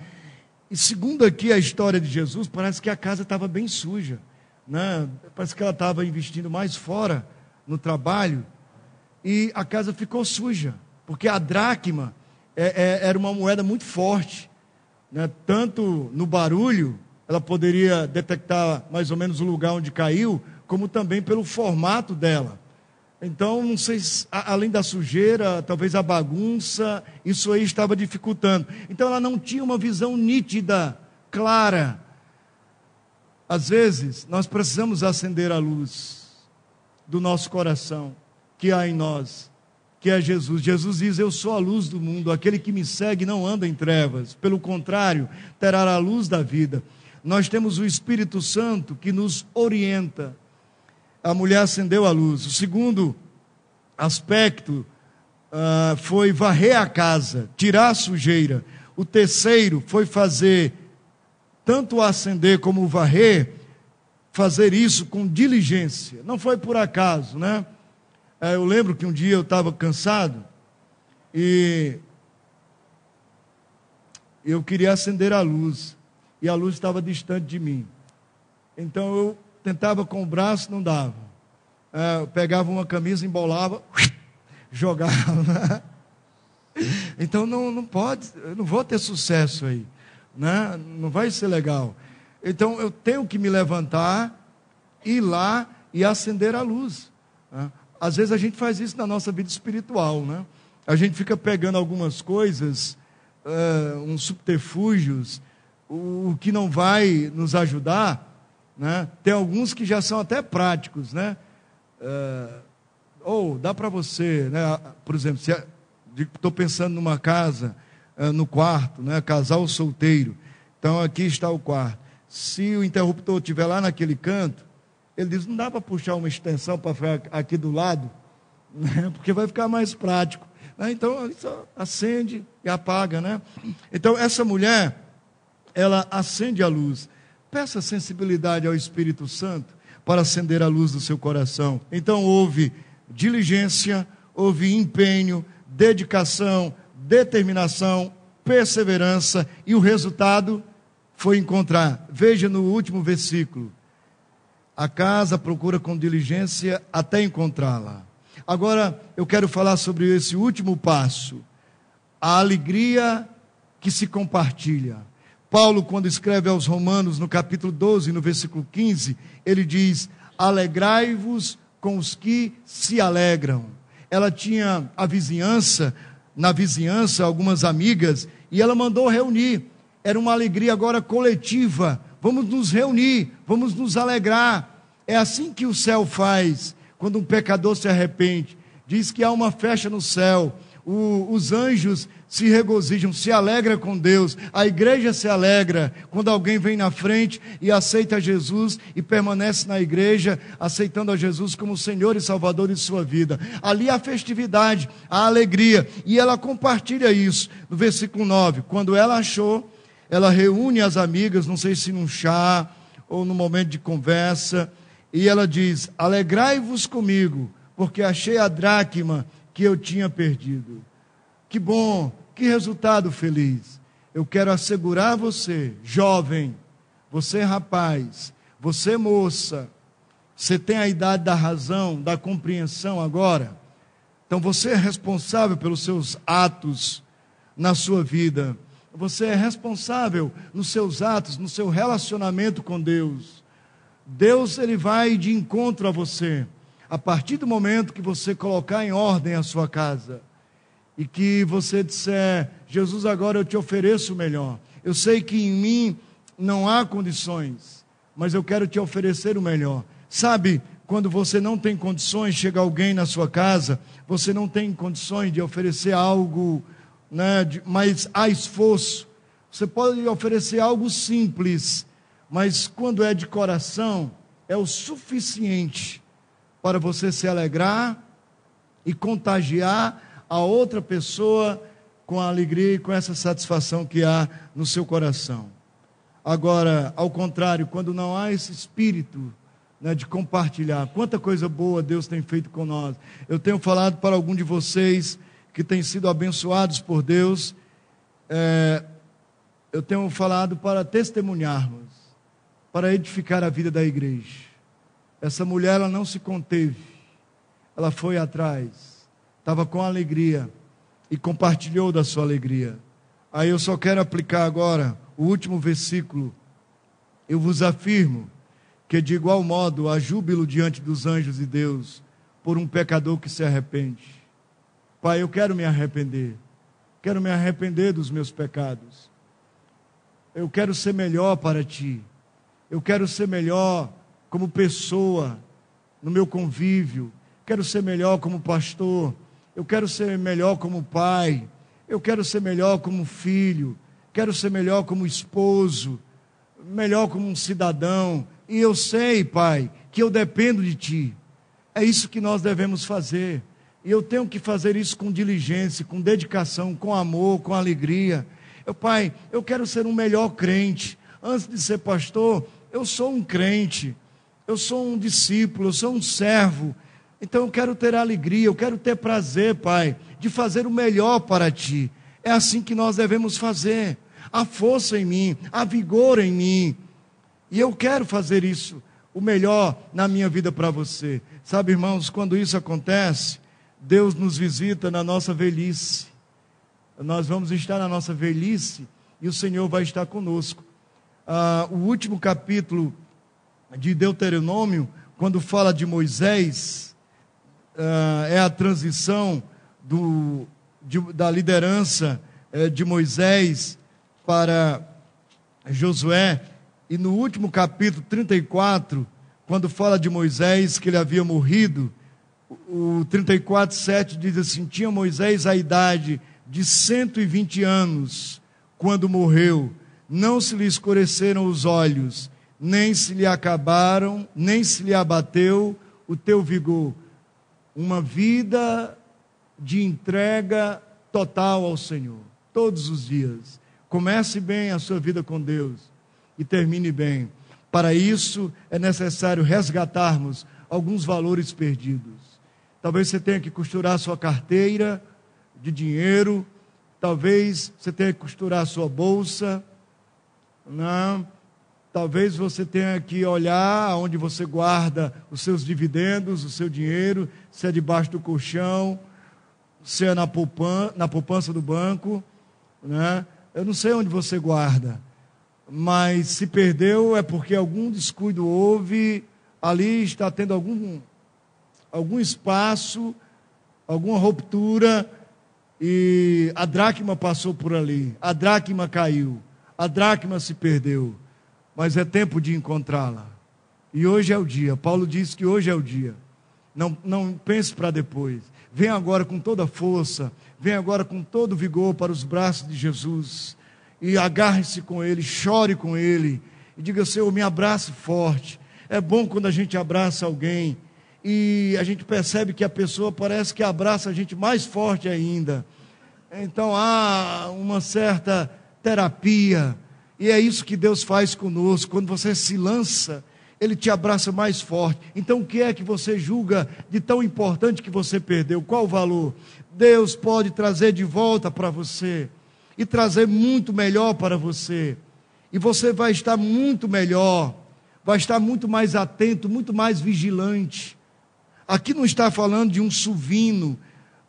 E segundo aqui a história de Jesus, parece que a casa estava bem suja, né? Parece que ela estava investindo mais fora no trabalho, e a casa ficou suja, porque a dracma era uma moeda muito forte, né? Tanto no barulho, ela poderia detectar mais ou menos o lugar onde caiu, como também pelo formato dela. Então, não sei se, além da sujeira, talvez a bagunça, isso aí estava dificultando. Então, ela não tinha uma visão nítida, clara. Às vezes, nós precisamos acender a luz do nosso coração, que há em nós, que é Jesus. Jesus diz: eu sou a luz do mundo, aquele que me segue não anda em trevas, pelo contrário, terá a luz da vida. nós temos o Espírito Santo que nos orienta. A mulher acendeu a luz. O segundo aspecto foi varrer a casa, tirar a sujeira. O terceiro foi fazer, tanto o acender como o varrer, fazer isso com diligência. Não foi por acaso, né? Eu lembro que um dia eu estava cansado e eu queria acender a luz, e a luz estava distante de mim. Então eu tentava com o braço, não dava. Eu pegava uma camisa, embolava, jogava. Então não pode, eu não vou ter sucesso aí, né? Não vai ser legal. Então eu tenho que me levantar, ir lá e acender a luz, né? Às vezes a gente faz isso na nossa vida espiritual, né? A gente fica pegando algumas coisas, uns subterfúgios, o que não vai nos ajudar, né? Tem alguns que já são até práticos, né? Ou dá para você, né? Por exemplo, se estou pensando numa casa, no quarto, né? Casal solteiro. Então aqui está o quarto. Se o interruptor estiver lá naquele canto, ele diz, não dá para puxar uma extensão para ficar aqui do lado, né? Porque vai ficar mais prático. Então, só acende e apaga, né? Então, essa mulher, ela acende a luz. Peça sensibilidade ao Espírito Santo para acender a luz do seu coração. Então, houve diligência, houve empenho, dedicação, determinação, perseverança, e o resultado foi encontrar. Veja no último versículo. A casa procura com diligência até encontrá-la. Agora, eu quero falar sobre esse último passo. A alegria que se compartilha. Paulo, quando escreve aos Romanos, no capítulo 12, no versículo 15, ele diz, alegrai-vos com os que se alegram. Ela tinha na vizinhança, algumas amigas, e ela mandou reunir. Era uma alegria agora coletiva. Vamos nos reunir, vamos nos alegrar. É assim que o céu faz, quando um pecador se arrepende. Diz que há uma festa no céu, os anjos se regozijam, se alegram com Deus, a igreja se alegra, quando alguém vem na frente e aceita Jesus, e permanece na igreja, aceitando a Jesus como Senhor e Salvador de sua vida. Ali há festividade, há alegria, e ela compartilha isso, no versículo 9, quando ela achou, ela reúne as amigas, não sei se num chá, ou num momento de conversa, e ela diz, alegrai-vos comigo, porque achei a dracma que eu tinha perdido. Que bom, que resultado feliz. Eu quero assegurar você, jovem, você rapaz, você moça, você tem a idade da razão, da compreensão agora. Então você é responsável pelos seus atos na sua vida. Você é responsável nos seus atos, no seu relacionamento com Deus. Deus, ele vai de encontro a você, a partir do momento que você colocar em ordem a sua casa, e que você disser, Jesus, agora eu te ofereço o melhor. Eu sei que em mim não há condições, mas eu quero te oferecer o melhor. Sabe, quando você não tem condições, chega alguém na sua casa, você não tem condições de oferecer algo, né, mas há esforço. Você pode oferecer algo simples, mas quando é de coração, é o suficiente para você se alegrar e contagiar a outra pessoa com a alegria e com essa satisfação que há no seu coração. Agora, ao contrário, quando não há esse espírito, né, de compartilhar, quanta coisa boa Deus tem feito com nós. Eu tenho falado para algum de vocês que têm sido abençoados por Deus, eu tenho falado para testemunharmos, para edificar a vida da igreja. Essa mulher, ela não se conteve, ela foi atrás, estava com alegria e compartilhou da sua alegria. Aí eu só quero aplicar agora o último versículo. Eu vos afirmo que de igual modo há júbilo diante dos anjos de Deus por um pecador que se arrepende. Pai, eu quero me arrepender dos meus pecados. Eu quero ser melhor para Ti. Eu quero ser melhor como pessoa, no meu convívio. Quero ser melhor como pastor. Eu quero ser melhor como pai. Eu quero ser melhor como filho. Quero ser melhor como esposo. melhor como um cidadão. E eu sei, Pai, que eu dependo de Ti. É isso que nós devemos fazer. E eu tenho que fazer isso com diligência, com dedicação, com amor, com alegria. Pai, eu quero ser um melhor crente. Antes de ser pastor, eu sou um crente. Eu sou um discípulo, eu sou um servo. Então eu quero ter alegria, eu quero ter prazer, Pai, de fazer o melhor para Ti. É assim que nós devemos fazer. Há força em mim, há vigor em mim. E eu quero fazer isso, o melhor na minha vida para você. Sabe, irmãos, quando isso acontece, Deus nos visita na nossa velhice. Nós vamos estar na nossa velhice e o Senhor vai estar conosco. O último capítulo de Deuteronômio, quando fala de Moisés, é a transição da liderança de Moisés para Josué. E no último capítulo 34, quando fala de Moisés, que ele havia morrido, o 34:7 diz assim: tinha Moisés a idade de 120 anos, quando morreu, não se lhe escureceram os olhos, nem se lhe acabaram, nem se lhe abateu o teu vigor. Uma vida de entrega total ao Senhor, todos os dias. Comece bem a sua vida com Deus e termine bem. Para isso é necessário resgatarmos alguns valores perdidos. Talvez você tenha que costurar sua carteira de dinheiro, talvez você tenha que costurar sua bolsa, não? Talvez você tenha que olhar onde você guarda os seus dividendos, o seu dinheiro, se é debaixo do colchão, se é na poupança do banco, né? Eu não sei onde você guarda, mas se perdeu é porque algum descuido houve, ali está tendo algum espaço, alguma ruptura, e a dracma passou por ali, a dracma caiu, a dracma se perdeu, mas é tempo de encontrá-la, e hoje é o dia. Paulo diz que hoje é o dia. Não pense para depois, vem agora com toda a força, vem agora com todo o vigor para os braços de Jesus, e agarre-se com Ele, chore com Ele, e diga: Senhor, me abrace forte. É bom quando a gente abraça alguém, e a gente percebe que a pessoa parece que abraça a gente mais forte ainda. Então há uma certa terapia, e é isso que Deus faz conosco. Quando você se lança, Ele te abraça mais forte. Então o que é que você julga de tão importante que você perdeu? Qual o valor? Deus pode trazer de volta para você, e trazer muito melhor para você, e você vai estar muito melhor, vai estar muito mais atento, muito mais vigilante. Aqui não está falando de um suvino,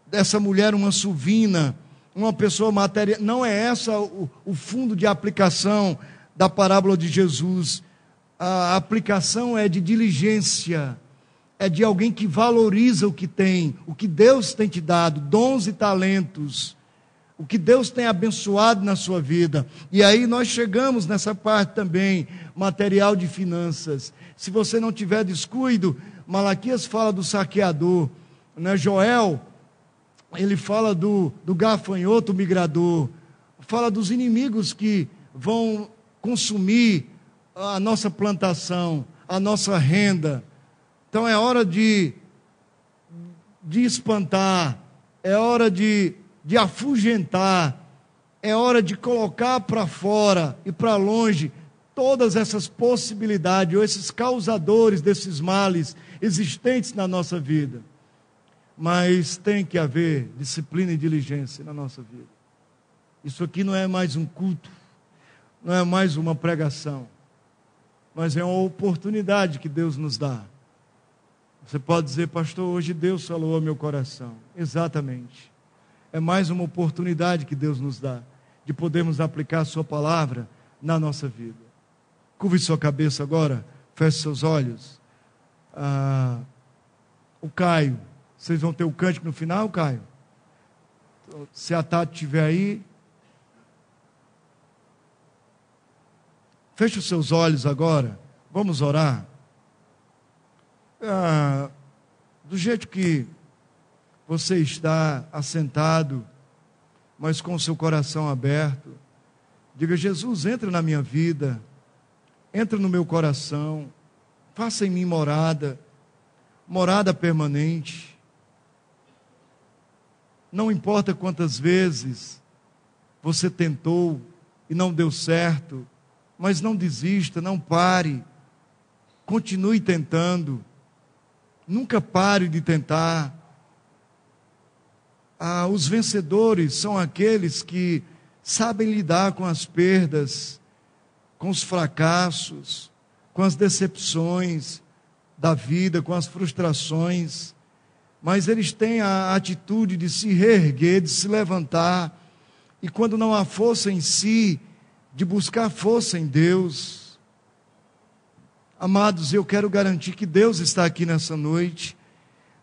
dessa mulher uma suvina, uma pessoa material, não é essa o fundo de aplicação da parábola de Jesus. A aplicação é de diligência, é de alguém que valoriza o que tem, o que Deus tem te dado, dons e talentos, o que Deus tem abençoado na sua vida. E aí nós chegamos nessa parte também, material de finanças. Se você não tiver descuido, Malaquias fala do saqueador, né? Joel, ele fala do gafanhoto migrador, fala dos inimigos que vão consumir a nossa plantação, a nossa renda. Então é hora de espantar, é hora de afugentar, é hora de colocar para fora e para longe todas essas possibilidades, ou esses causadores desses males existentes na nossa vida. Mas tem que haver disciplina e diligência na nossa vida. Isso aqui não é mais um culto, não é mais uma pregação, mas é uma oportunidade que Deus nos dá. Você pode dizer: pastor, hoje Deus falou ao meu coração. Exatamente. É mais uma oportunidade que Deus nos dá, de podermos aplicar a sua palavra na nossa vida. Curve sua cabeça agora, feche seus olhos. O Caio, vocês vão ter o cântico no final, Caio? Se a Tati estiver aí, feche os seus olhos agora, vamos orar. Do jeito que você está assentado, mas com o seu coração aberto, diga: Jesus, entra na minha vida, entra no meu coração, faça em mim morada permanente. Não importa quantas vezes você tentou e não deu certo, mas não desista, não pare, continue tentando, nunca pare de tentar. Os vencedores são aqueles que sabem lidar com as perdas, com os fracassos, com as decepções da vida, com as frustrações, mas eles têm a atitude de se reerguer, de se levantar, e quando não há força em si, de buscar força em Deus. Amados, eu quero garantir que Deus está aqui nessa noite.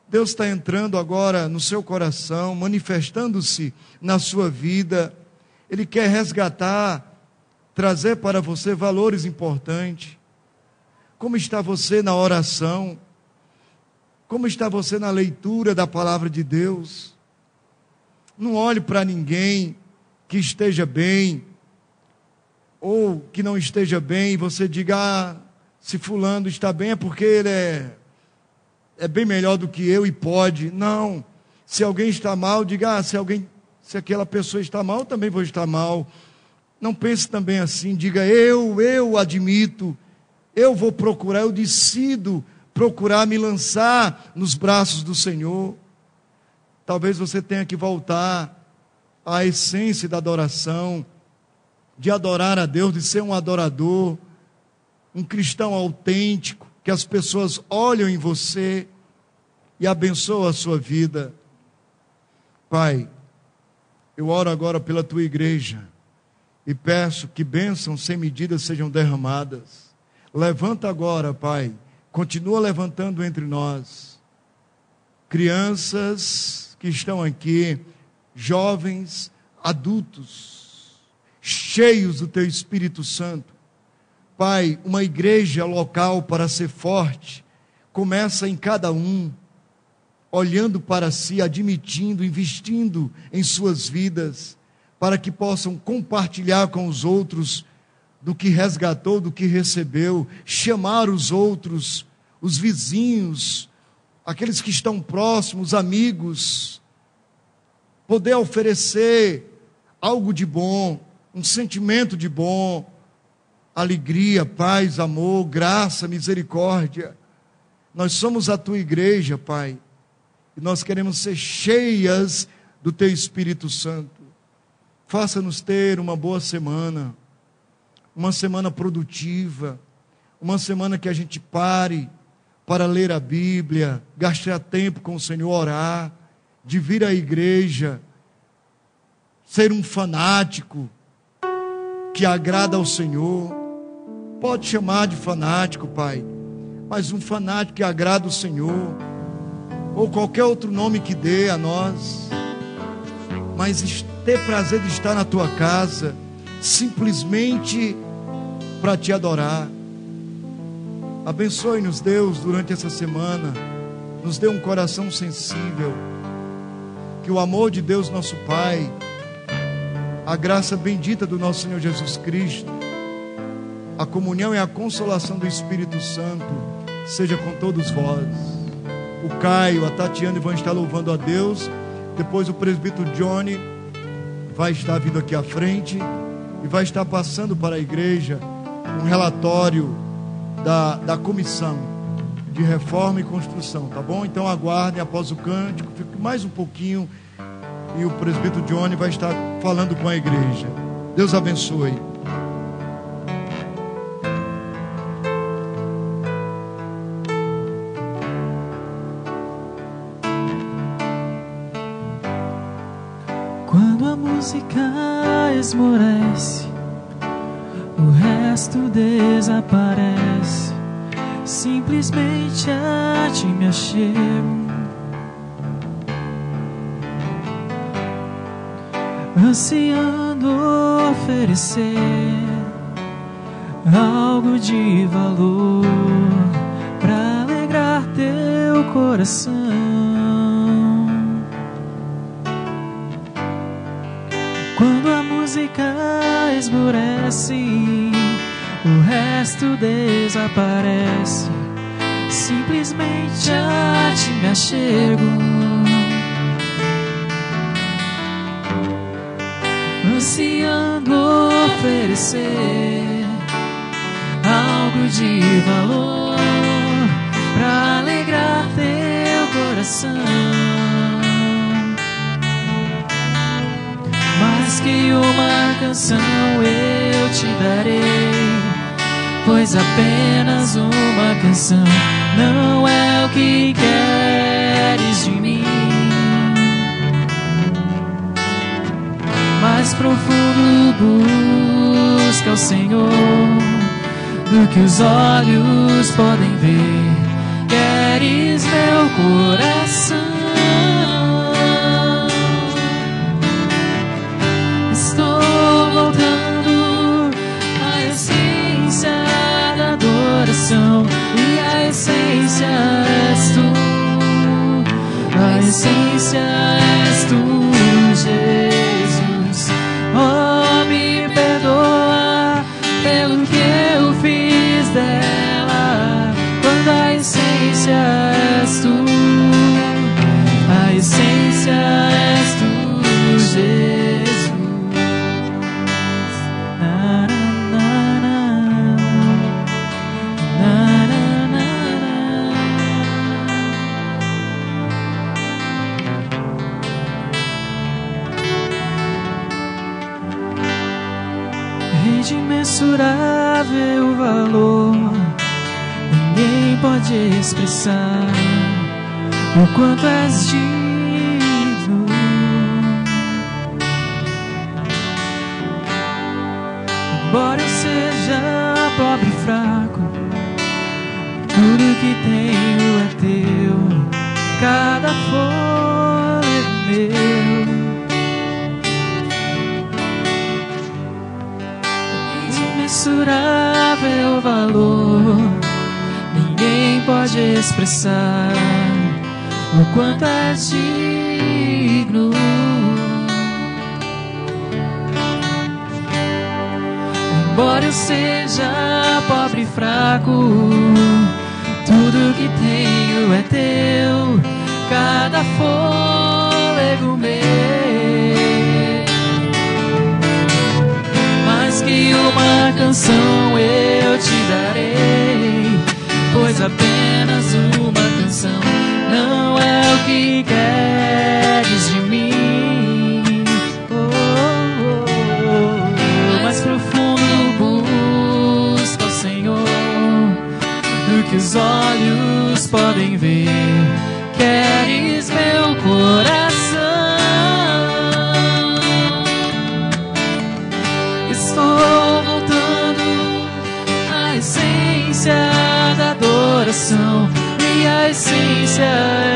Deus está entrando agora no seu coração, manifestando-se na sua vida. Ele quer resgatar, trazer para você valores importantes. Como está você na oração? Como está você na leitura da palavra de Deus? Não olhe para ninguém que esteja bem, ou que não esteja bem, e você diga, se fulano está bem é porque ele é bem melhor do que eu e pode. Não. Se alguém está mal, diga, se aquela pessoa está mal, eu também vou estar mal. Não pense também assim, diga, eu admito, eu vou procurar, eu decido procurar me lançar nos braços do Senhor. Talvez você tenha que voltar à essência da adoração, de adorar a Deus, de ser um adorador, um cristão autêntico, que as pessoas olham em você e abençoam a sua vida. Pai, eu oro agora pela tua igreja e peço que bênçãos sem medida sejam derramadas. Levanta agora, Pai, continua levantando entre nós crianças que estão aqui, jovens, adultos, cheios do teu Espírito Santo. Pai, uma igreja local para ser forte, começa em cada um, olhando para si, admitindo, investindo em suas vidas, para que possam compartilhar com os outros do que resgatou, do que recebeu, chamar os outros, os vizinhos, aqueles que estão próximos, amigos, poder oferecer algo de bom, um sentimento de bom, alegria, paz, amor, graça, misericórdia. Nós somos a tua igreja, Pai, e nós queremos ser cheias do teu Espírito Santo. Faça-nos ter uma boa semana, uma semana produtiva, uma semana que a gente pare para ler a Bíblia, gastar tempo com o Senhor, orar, de vir à igreja, ser um fanático que agrada ao Senhor. Pode chamar de fanático, Pai, mas um fanático que agrada o Senhor, ou qualquer outro nome que dê a nós, mas ter prazer de estar na tua casa, simplesmente para te adorar. Abençoe-nos, Deus, durante essa semana, nos dê um coração sensível, que o amor de Deus nosso Pai, a graça bendita do nosso Senhor Jesus Cristo, a comunhão e a consolação do Espírito Santo seja com todos vós. O Caio, a Tatiana vão estar louvando a Deus. Depois o presbítero Johnny vai estar vindo aqui à frente e vai estar passando para a igreja um relatório da comissão de reforma e construção, tá bom? Então aguardem após o cântico, fique mais um pouquinho e o presbítero Johnny vai estar falando com a igreja. Deus abençoe. Quando a música esmorece, o resto desaparece. Simplesmente a ti me achego, ansiando oferecer algo de valor para alegrar teu coração. Quando a música esmorece, o resto desaparece. Simplesmente a ti me achego, ansiando oferecer algo de valor pra alegrar teu coração. Mais que uma canção eu te darei, pois apenas uma canção não é o que queres de mim. Mais profundo busca o Senhor do que os olhos podem ver. Queres meu coração. Estou voltando à essência da adoração, e a essência és tu, a essência és tu, Jesus. Oh, me perdoa pelo que eu fiz dela, quando a essência és tu, a essência és tu, Jesus. Na, na, na, na. Na, na, na, na. Rede imensurável valor, ninguém pode expressar o quanto és digno. Embora eu seja pobre e fraco, tudo que tenho é teu, cada fôlego meu. Imensurável valor, ninguém pode expressar o quanto és digno. Embora eu seja pobre e fraco, tudo que tenho é teu, cada fôlego meu. Mais que uma canção eu te darei, pois apenas uma canção não é o que queres de mim. Mais profundo busca o Senhor do que os olhos podem ver. Queres meu coração. Estou voltando à essência da adoração, e a essência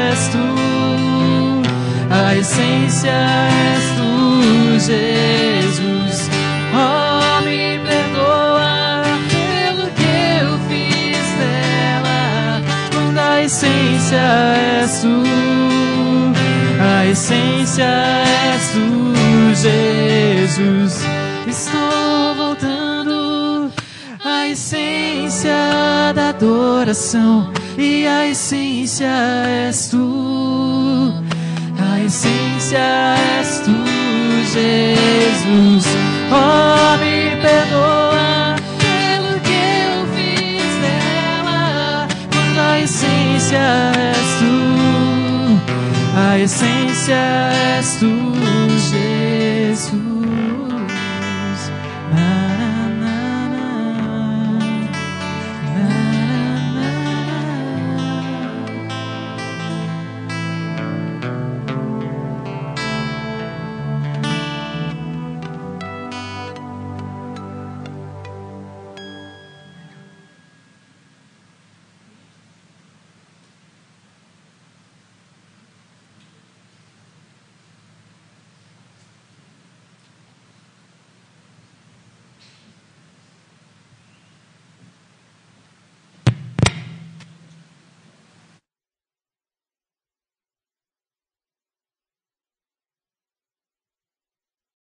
és tu, a essência és tu, Jesus. Oh, me perdoa pelo que eu fiz dela, quando a essência és tu, a essência és tu, Jesus. Estou voltando à essência da adoração, e a essência és tu, a essência és tu, Jesus. Oh, me perdoa pelo que eu fiz dela, quando a essência és tu, a essência és tu, Jesus.